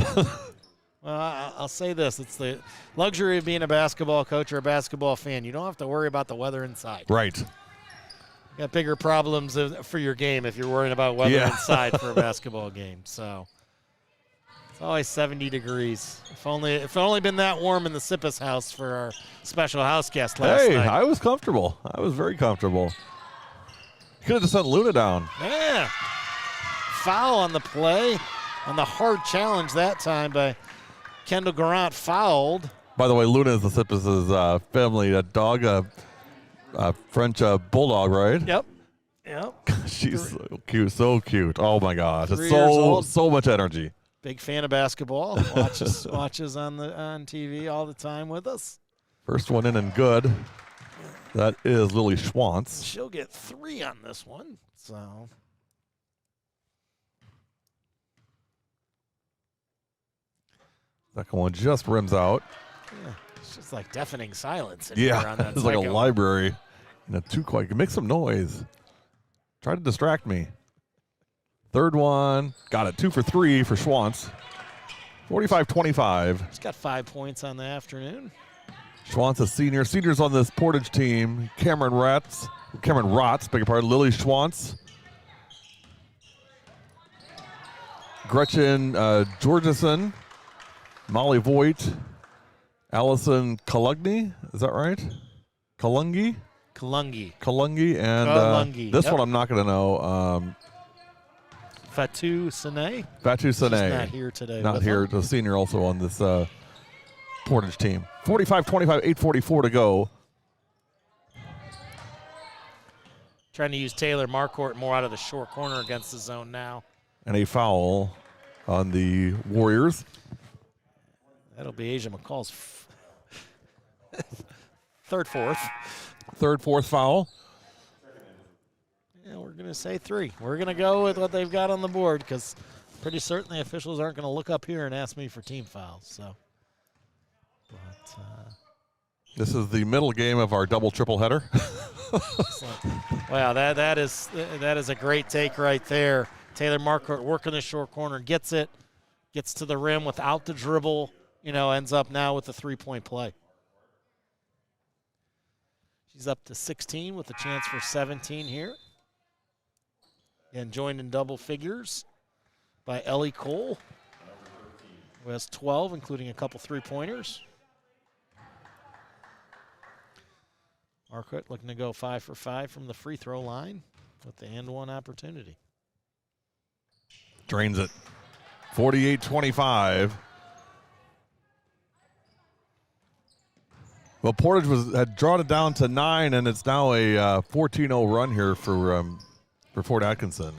Well, I'll say this. It's the luxury of being a basketball coach or a basketball fan. You don't have to worry about the weather inside. Right. You got bigger problems for your game if you're worrying about weather inside for a basketball game. So it's always 70 degrees. If only been that warm in the Sippis house for our special house guest last night. I was comfortable. I was very comfortable. Could have just sent Luna down. Yeah. Foul on the play. On the hard challenge that time by Kendall Garant fouled. By the way, Luna is the Sippis' family, a dog, a French bulldog, right? Yep. She's so cute. Oh my gosh, it's 3 years old. so much energy. Big fan of basketball. Watches on TV all the time with us. First one in and good. That is Lily Schwantz. She'll get 3 on this one. So second one just rims out. yeah, it's just like deafening silence. In Yeah, here on that it's like a second library. Too quiet. Make some noise. Try to distract me. Third one. Got it. 2 for 3 for Schwantz. 45-25. She's got 5 points on the afternoon. Schwantz a senior. Seniors on this Portage team. Cameron Rotz, beg your pardon. Lily Schwantz. Gretchen Georgeson. Molly Voigt. Allison Kalugny. Is that right? Kalungi? Kalungi. Kalungi, and Kalungi, this yep. one I'm not going to know. Fatu Sane. Fatu Sane. She's not here today. Not with here. them. The senior also on this Portage team. 45-25, 8:44 to go. Trying to use Taylor Marquardt more out of the short corner against the zone now. And a foul on the Warriors. That'll be Asia McCall's third, fourth foul. Yeah, we're going to say 3. We're going to go with what they've got on the board because pretty certain the officials aren't going to look up here and ask me for team fouls. So, but, this is the middle game of our double-triple header. wow, that is a great take right there. Taylor Marquardt working the short corner, gets it, gets to the rim without the dribble, ends up now with a 3-point play. She's up to 16 with a chance for 17 here. And joined in double figures by Ellie Cole, who has 12, including a couple three-pointers. Marquardt looking to go 5 for 5 from the free throw line with the and-one opportunity. Drains it. 48-25. Well, Portage had drawn it down to 9, and it's now a 14-0 run here for Fort Atkinson.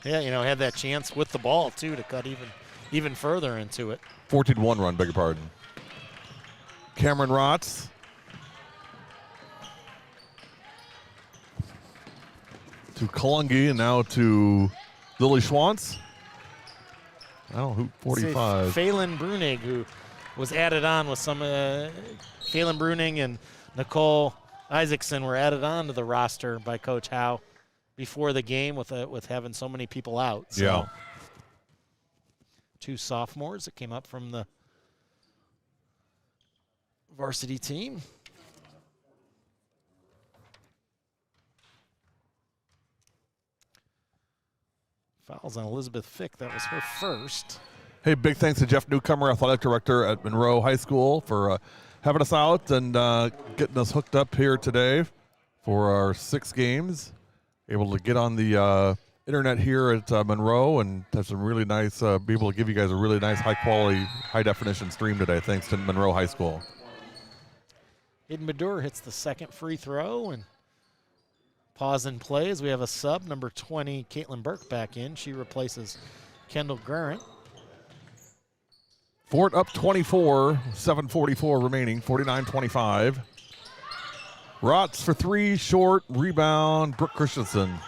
Yeah, had that chance with the ball, too, to cut even further into it. 14-1 run, beg your pardon. Cameron Rotz. To Kalungi, and now to Lily Schwantz. I don't know who, 45. Phelan Brunig, who was added on with some, Phelan Brunig and Nicole Isaacson were added on to the roster by Coach Howe before the game with having so many people out. So Yeah. 2 sophomores that came up from the varsity team. Fouls on Elizabeth Fick. That was her first. Hey, big thanks to Jeff Newcomer, athletic director at Monroe High School, for having us out and getting us hooked up here today for our 6 games. Able to get on the internet here at Monroe and have some really nice, be able to give you guys a really nice, high-quality, high-definition stream today, thanks to Monroe High School. Hayden Badur hits the second free throw and pause and play as we have a sub, number 20, Caitlin Burke, back in. She replaces Kendall Garrett. Fort up 24, 7:44 remaining, 49-25. Rotz for 3, short, rebound, Brooke Christensen.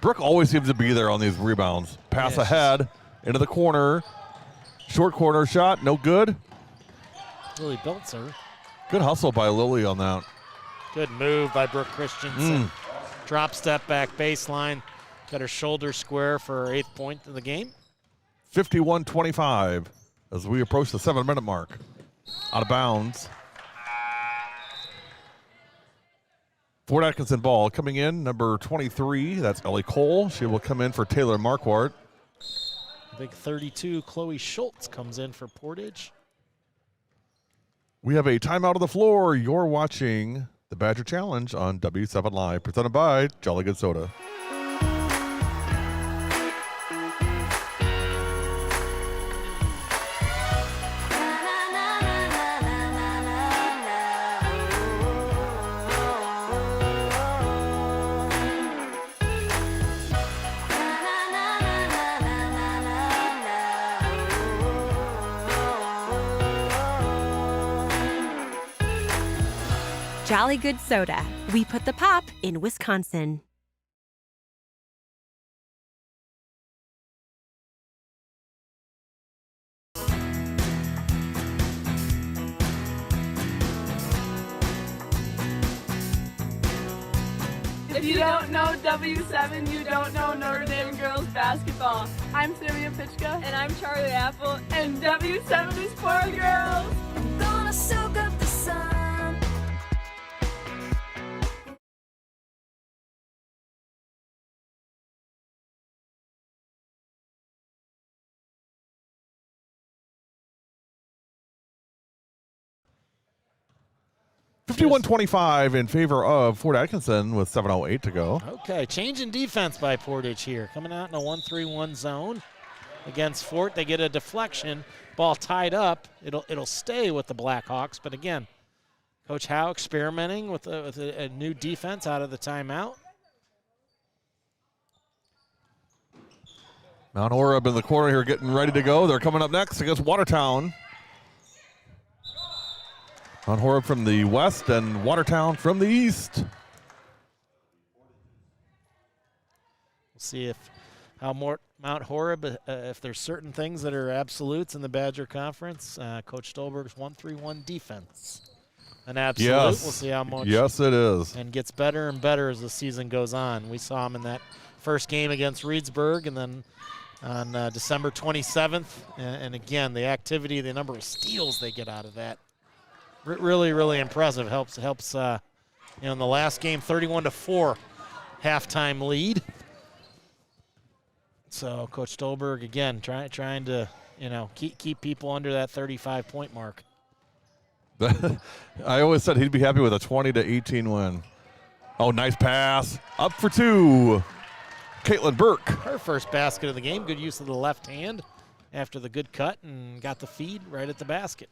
Brooke always seems to be there on these rebounds. Pass ahead, into the corner. Short corner shot, no good. Lily Beltzer. Good hustle by Lily on that. Good move by Brooke Christensen. Drop step back baseline. Got her shoulder square for her 8th point of the game. 51-25 as we approach the 7-minute mark. Out of bounds. Fort Atkinson ball coming in, number 23. That's Ellie Cole. She will come in for Taylor Marquardt. I think 32, Chloe Schultz comes in for Portage. We have a timeout on the floor. You're watching the Badger Challenge on W7 Live, presented by Jolly Good Soda. Jolly Good Soda. We put the pop in Wisconsin. If you don't know W7, you don't know Notre Dame girls basketball. I'm Samia Pitchka. And I'm Charlie Apple. And W7 is for girls. I'm gonna soak up the sun. 51-25 in favor of Fort Atkinson with 7:08 to go. Okay, change in defense by Portage here. Coming out in a 1-3-1 zone against Fort. They get a deflection. Ball tied up. It'll stay with the Blackhawks. But again, Coach Howe experimenting with a new defense out of the timeout. Mount Horeb in the corner here getting ready to go. They're coming up next against Watertown. Mount Horeb from the west and Watertown from the east. We'll see how Mount Horeb, if there's certain things that are absolutes in the Badger Conference. Coach Stolberg's 1-3-1 defense. An absolute. Yes. We'll see how much. Yes, it is. And gets better and better as the season goes on. We saw him in that first game against Reedsburg, and then on December 27th. And again, the activity, the number of steals they get out of that, really, really impressive. Helps. In the last game, 31-4 halftime lead. So Coach Stolberg again trying to keep people under that 35-point mark. I always said he'd be happy with a 20-18 win. Oh, nice pass. Up for two. Caitlin Burke. Her first basket of the game. Good use of the left hand after the good cut and got the feed right at the basket.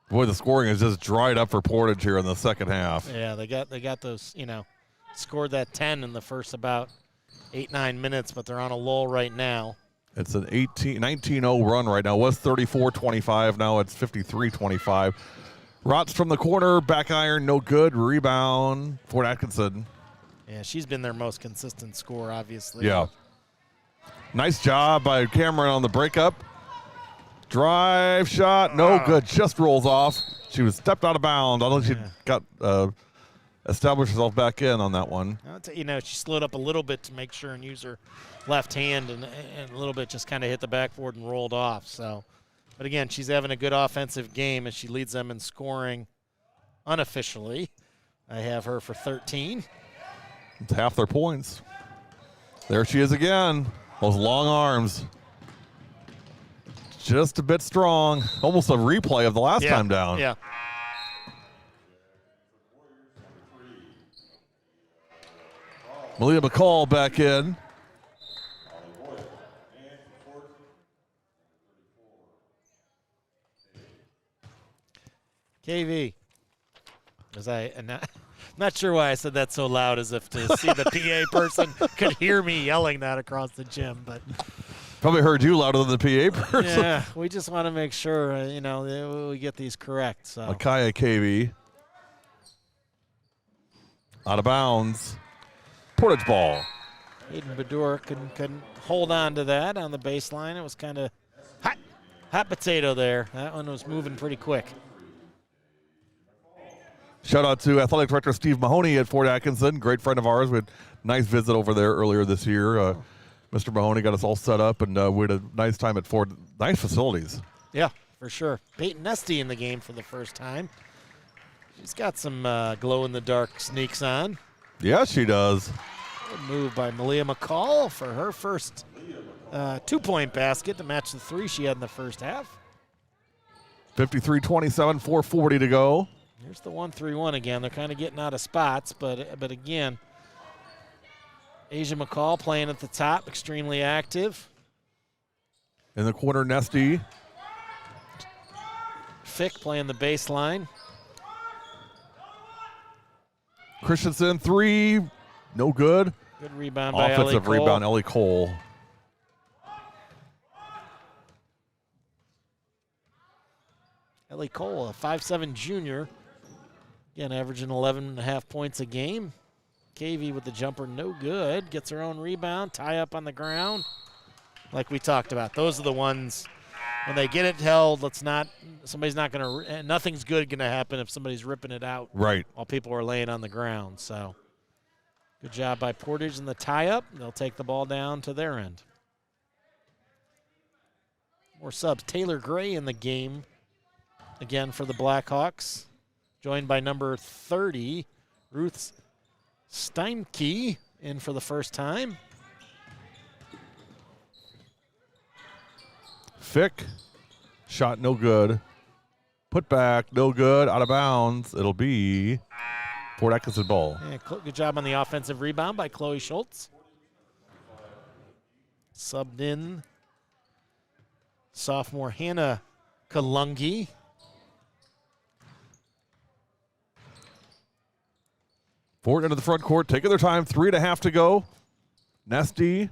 Boy, the scoring has just dried up for Portage here in the second half. Yeah, they got those, scored that 10 in the first about 8-9 minutes, but they're on a lull right now. It's an 19-0 run right now. It was 34-25. Now it's 53-25. Rotz from the corner, back iron, no good. Rebound, Fort Atkinson. Yeah, she's been their most consistent scorer, obviously. Yeah. Nice job by Cameron on the breakup. Drive shot, no good. Just rolls off. She was stepped out of bounds. I don't think she got established herself back in on that one. She slowed up a little bit to make sure and use her left hand, and a little bit just kind of hit the backboard and rolled off. So, but again, she's having a good offensive game as she leads them in scoring unofficially. I have her for 13. It's half their points. There she is again. Those long arms. Just a bit strong. Almost a replay of the last time down. Yeah. Malia McCall back in. KV. Not sure why I said that so loud, as if to see the PA person could hear me yelling that across the gym, but Probably heard you louder than the PA person. yeah, we just want to make sure we get these correct. So Akaya KV. Out of bounds. Portage ball. Hayden Bedour couldn't hold on to that on the baseline. It was kind of hot potato there. That one was moving pretty quick. Shout out to Athletic Director Steve Mahoney at Fort Atkinson. Great friend of ours. We had a nice visit over there earlier this year. Mr. Mahoney got us all set up, and we had a nice time at Fort. Nice facilities. Yeah, for sure. Peyton Nesty in the game for the first time. She's got some glow-in-the-dark sneaks on. Yeah, she does. Good move by Malia McCall for her first 2-point basket to match the 3 she had in the first half. 53-27, 4:40 to go. Here's the 1-3-1 again. They're kind of getting out of spots, but again, Asia McCall playing at the top, extremely active. In the corner, Nesty. Fick playing the baseline. Christensen, 3. No good. Good rebound by Ellie Offensive Cole. rebound, Ellie Cole. Ellie Cole, a 5'7" junior. Again, averaging 11.5 points a game. KV with the jumper, no good. Gets her own rebound, tie up on the ground. Like we talked about, those are the ones when they get it held. Nothing's good going to happen if somebody's ripping it out. Right. While people are laying on the ground. So, good job by Portage in the tie up. They'll take the ball down to their end. More subs. Taylor Gray in the game again for the Blackhawks. Joined by number 30, Ruth Steinke, in for the first time. Fick, shot no good. Put back, no good, out of bounds. It'll be Fort Atkinson ball. Yeah, good job on the offensive rebound by Chloe Schultz. Subbed in sophomore Hannah Kalungi. Fort into the front court, taking their time, 3.5 to go. Nesty.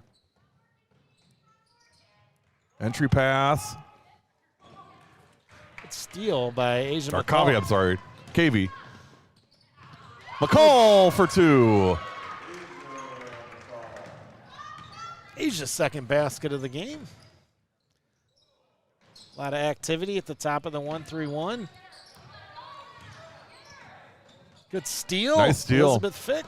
Entry pass. Good steal by Asia Or McCall. Kavi, I'm sorry. KV. McCall for 2. Asia's second basket of the game. A lot of activity at the top of the 1-3-1. Good steal. Nice steal. Elizabeth Fick.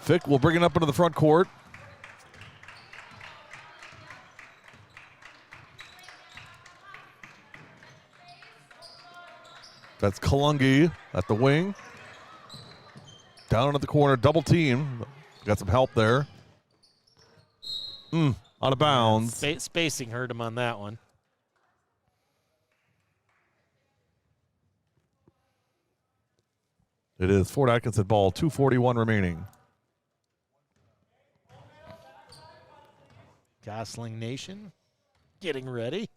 Fick will bring it up into the front court. That's Kalungi at the wing. Down into the corner, double team. Got some help there. Out of bounds. Spacing hurt him on that one. It is Fort Atkinson ball, 2:41 remaining. Gosling Nation getting ready.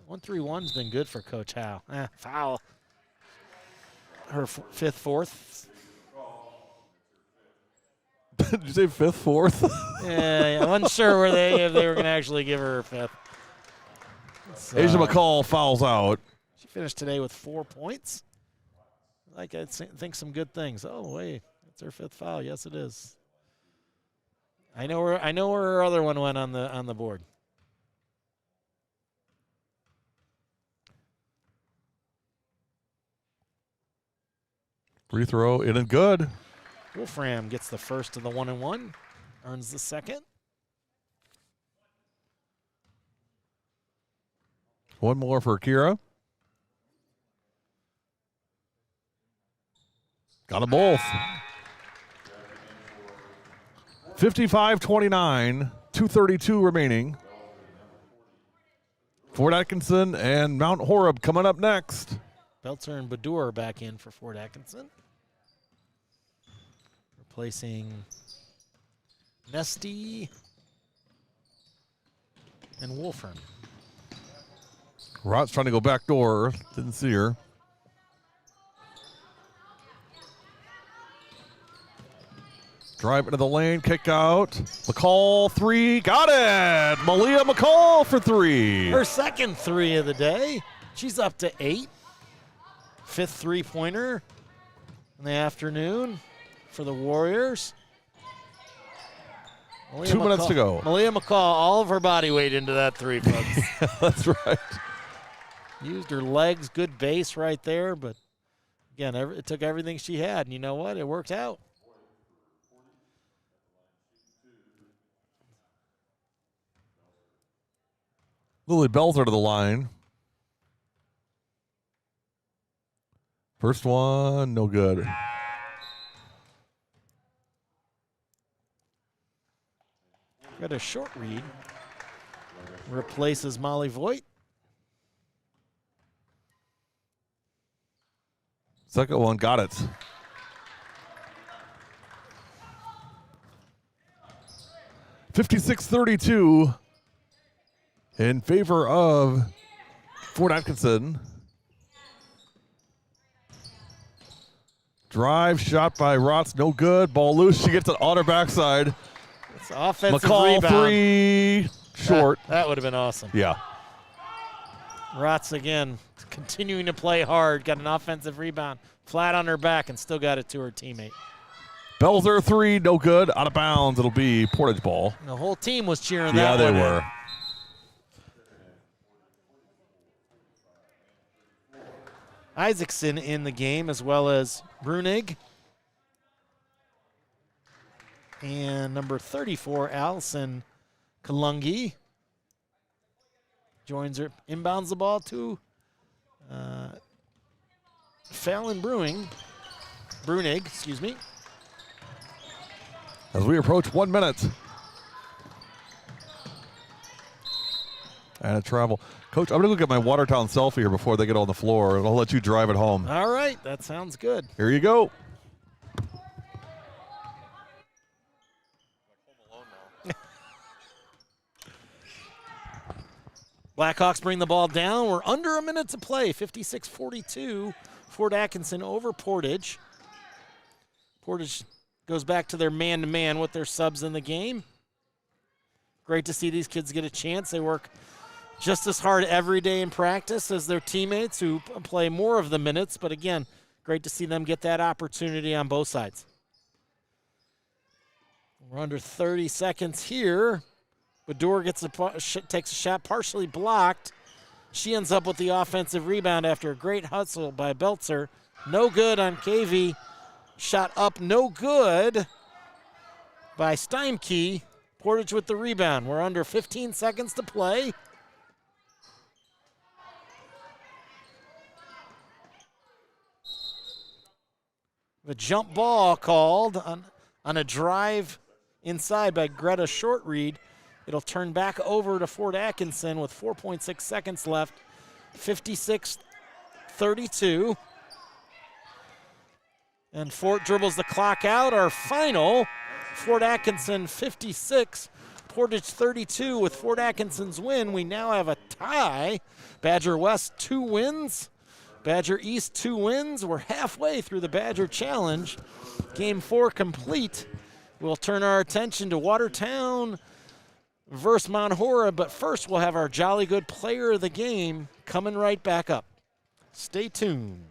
1-3-1's been good for Coach Howe. Foul. Her fifth, fourth. Did you say fifth, fourth? Yeah, I wasn't sure if they were going to actually give her a fifth. So, Asia McCall fouls out. she finished today with 4 points. I think some good things. Oh, wait, it's her fifth foul. Yes, it is. I know where her other one went on the board. Free throw in and good. Wolfram gets the first of the 1-and-1, earns the second. One more for Kira. Got them both. 55-29, 2:32 remaining. Fort Atkinson and Mount Horeb coming up next. Belzer and Badur are back in for Fort Atkinson. Replacing Nesty and Wolfram. Rot's trying to go back door. Didn't see her. Drive into the lane, kick out. McCall, 3, got it! Malia McCall for 3. Her second 3 of the day. She's up to 8. Fifth three-pointer in the afternoon for the Warriors. Malia 2 minutes to go. Malia McCall, all of her body weight into that 3, folks. That's right. Used her legs, good base right there, but again, it took everything she had, and you know what? It worked out. Lily Belzer to the line. First one, no good. Got a short read. Replaces Molly Voigt. Second one, got it. (56-32) in favor of Fort Atkinson. Drive shot by Rotz, no good. Ball loose. She gets it on her backside. It's offensive McCall rebound. 3, short. That would have been awesome. Yeah. Rotz again continuing to play hard. Got an offensive rebound. Flat on her back and still got it to her teammate. Belzer 3, no good. Out of bounds. It'll be Portage ball. The whole team was cheering Yeah, that they one in. were. Isaacson in the game, as well as Brunig. And number 34, Allison Kalungi, joins her, inbounds the ball to Fallon Brunig, excuse me. As we approach 1 minute. And a travel. Coach, I'm going to go get my Watertown selfie here before they get on the floor, and I'll let you drive it home. All right, that sounds good. Here you go. Blackhawks bring the ball down. We're under a minute to play. 56-42. Fort Atkinson over Portage. Portage goes back to their man-to-man with their subs in the game. Great to see these kids get a chance. They work just as hard every day in practice as their teammates who play more of the minutes. But again, great to see them get that opportunity on both sides. We're under 30 seconds here. Bador takes a shot partially blocked. She ends up with the offensive rebound after a great hustle by Belzer. No good on KV. Shot up, no good by Steinke. Portage with the rebound. We're under 15 seconds to play. The jump ball called on a drive inside by Greta Shortreed. It'll turn back over to Fort Atkinson with 4.6 seconds left. 56-32. And Fort dribbles the clock out. Our final, Fort Atkinson 56, Portage 32. With Fort Atkinson's win, we now have a tie. Badger West 2 wins. Badger East 2 wins. We're halfway through the Badger Challenge. Game 4 complete. We'll turn our attention to Watertown versus Mount Horeb, but first we'll have our Jolly Good Player of the Game coming right back up. Stay tuned.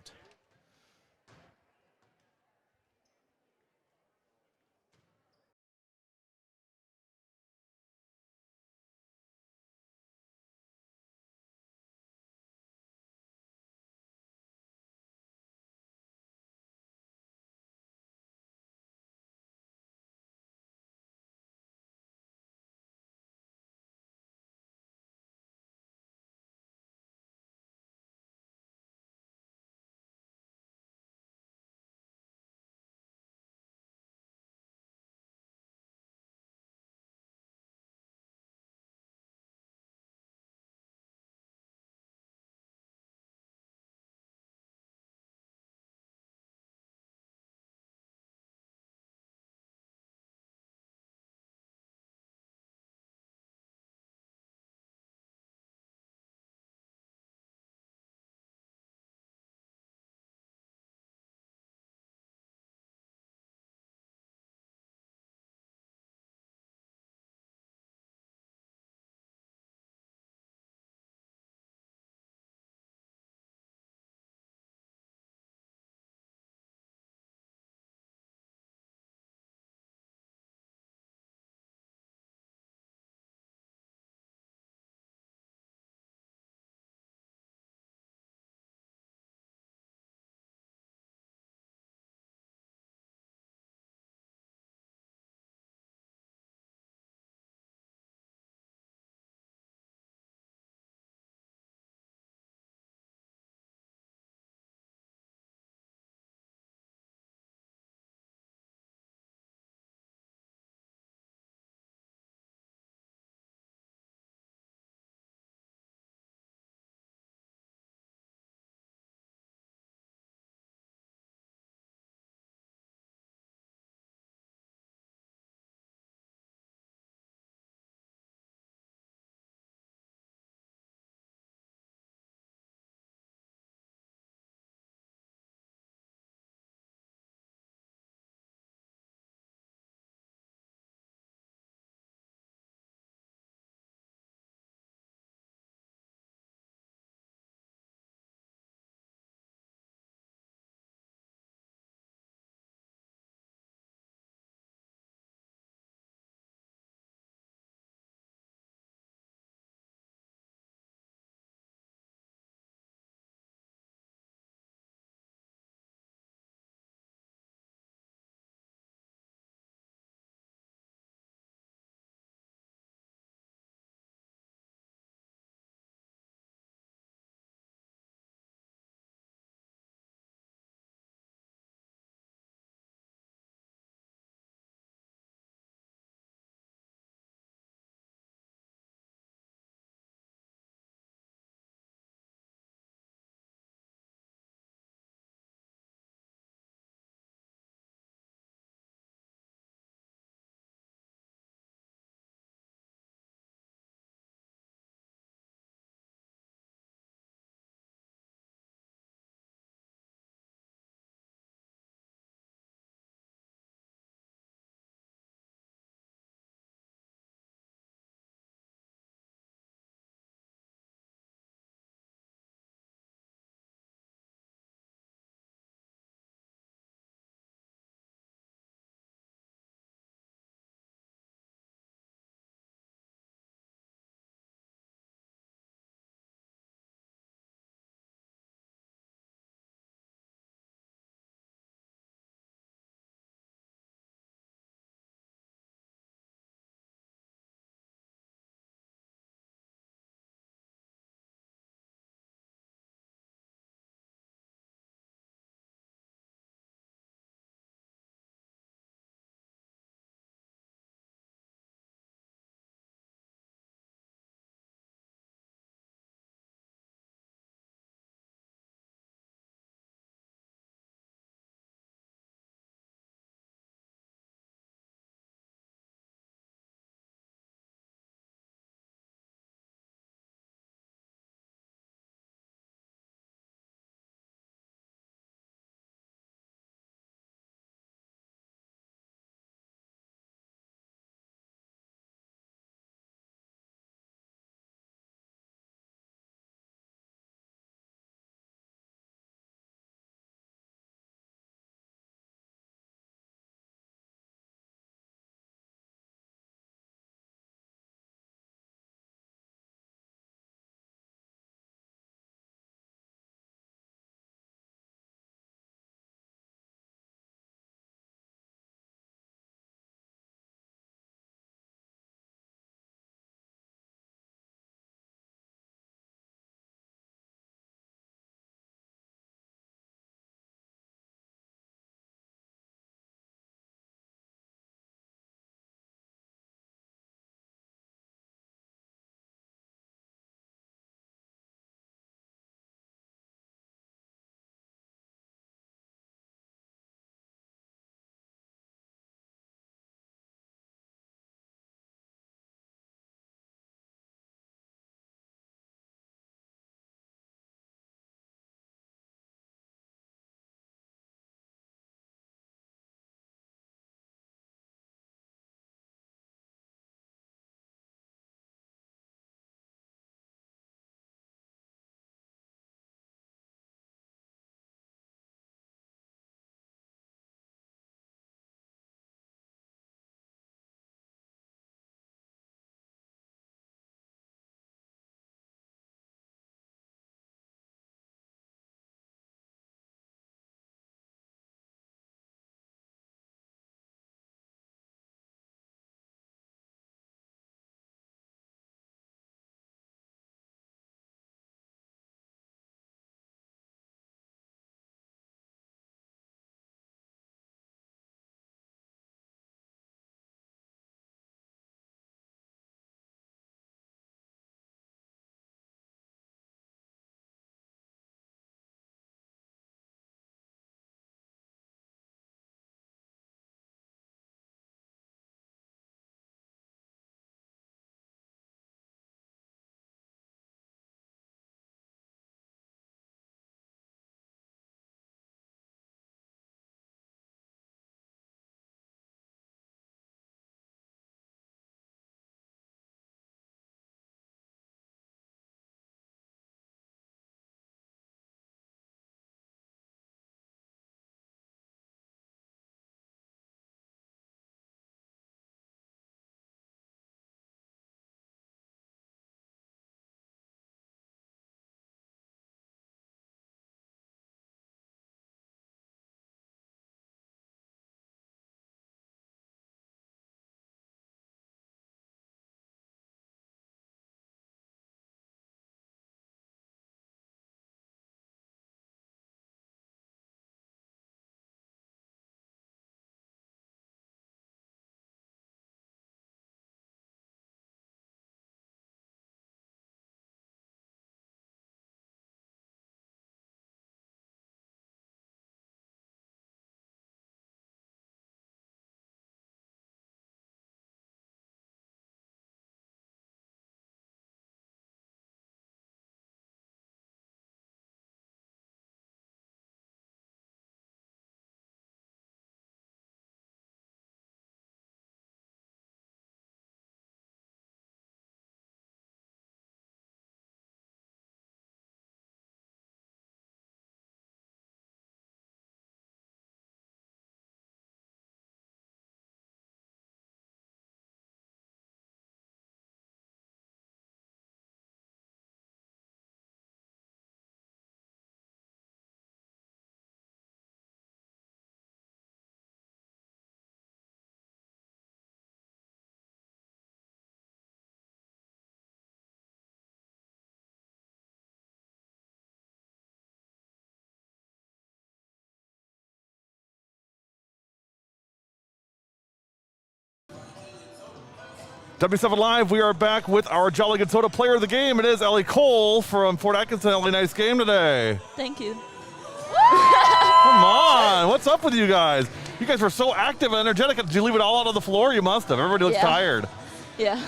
W7 Live, we are back with our Jolly Good Soda player of the game. It is Ellie Cole from Fort Atkinson. Ellie, nice game today. Thank you. Come on, what's up with you guys? You guys were so active and energetic. Did you leave it all out on the floor? You must have. Everybody looks Yeah. tired. Yeah.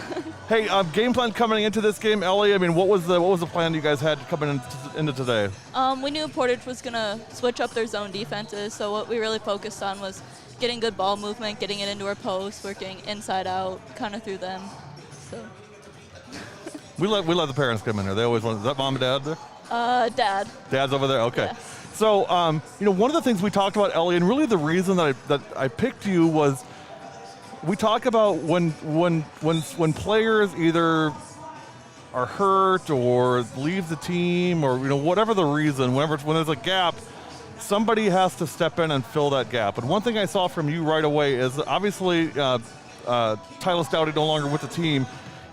Hey, game plan coming into this game, Ellie. I mean, what was the plan you guys had coming into today? We knew Portage was going to switch up their zone defenses, so what we really focused on was getting good ball movement, getting it into our posts, working inside out, kind of through them. So. we let the parents come in there. They always want. Is that mom and dad there? Dad. Dad's over there. Okay. Yeah. So, one of the things we talked about, Ellie, and really the reason that I picked you was we talk about when players either are hurt or leave the team or whatever the reason, when there's a gap, somebody has to step in and fill that gap. And one thing I saw from you right away is obviously Tyler Stouty no longer with the team.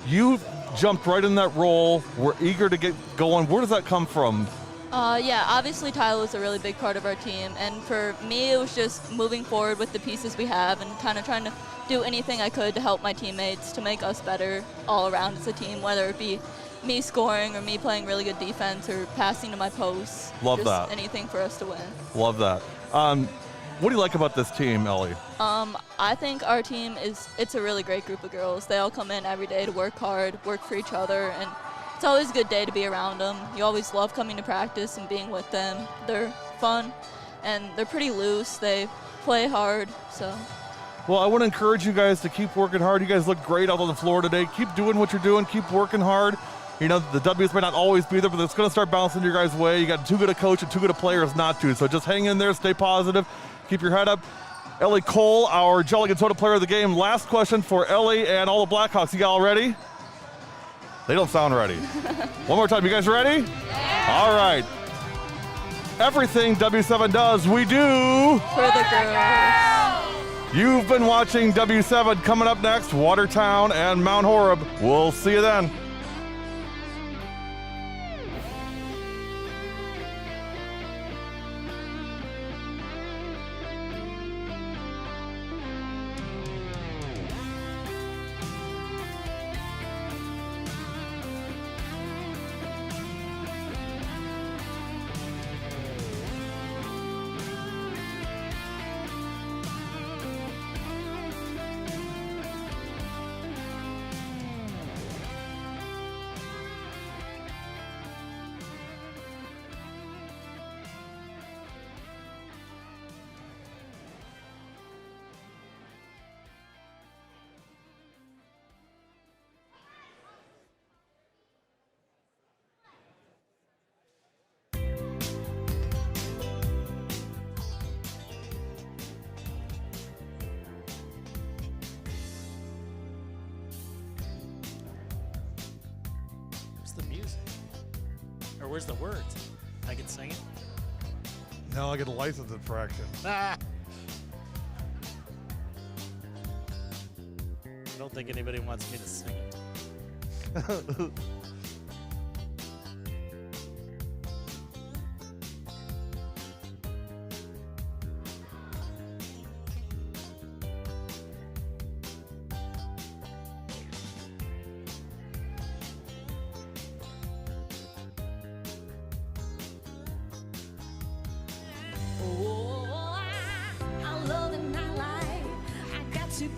You jumped right in that role. We're eager to get going. Where does that come from? Yeah, obviously Tyler was a really big part of our team, and for me it was just moving forward with the pieces we have and kind of trying to do anything I could to help my teammates to make us better all around as a team, whether it be me scoring or me playing really good defense or passing to my posts. Love just that. anything for us to win. Love that. What do you like about this team, Ellie? I think our team it's a really great group of girls. They all come in every day to work hard, work for each other, and it's always a good day to be around them. You always love coming to practice and being with them. They're fun, and they're pretty loose. They play hard, so. Well, I want to encourage you guys to keep working hard. You guys look great out on the floor today. Keep doing what you're doing. Keep working hard. The W's may not always be there, but it's going to start bouncing your guys' way. You got too good a coach and too good a players not to. So just hang in there, stay positive, keep your head up. Ellie Cole, our Jolly Good Soda player of the game. Last question for Ellie and all the Blackhawks. You all ready? They don't sound ready. One more time. You guys ready? Yeah. All right. Everything W7 does, we do For the girls. You've been watching W7. Coming up next, Watertown and Mount Horeb. We'll see you then. Where's the words? I can sing it. No, I get a license infraction. Ah. I don't think anybody wants me to sing it.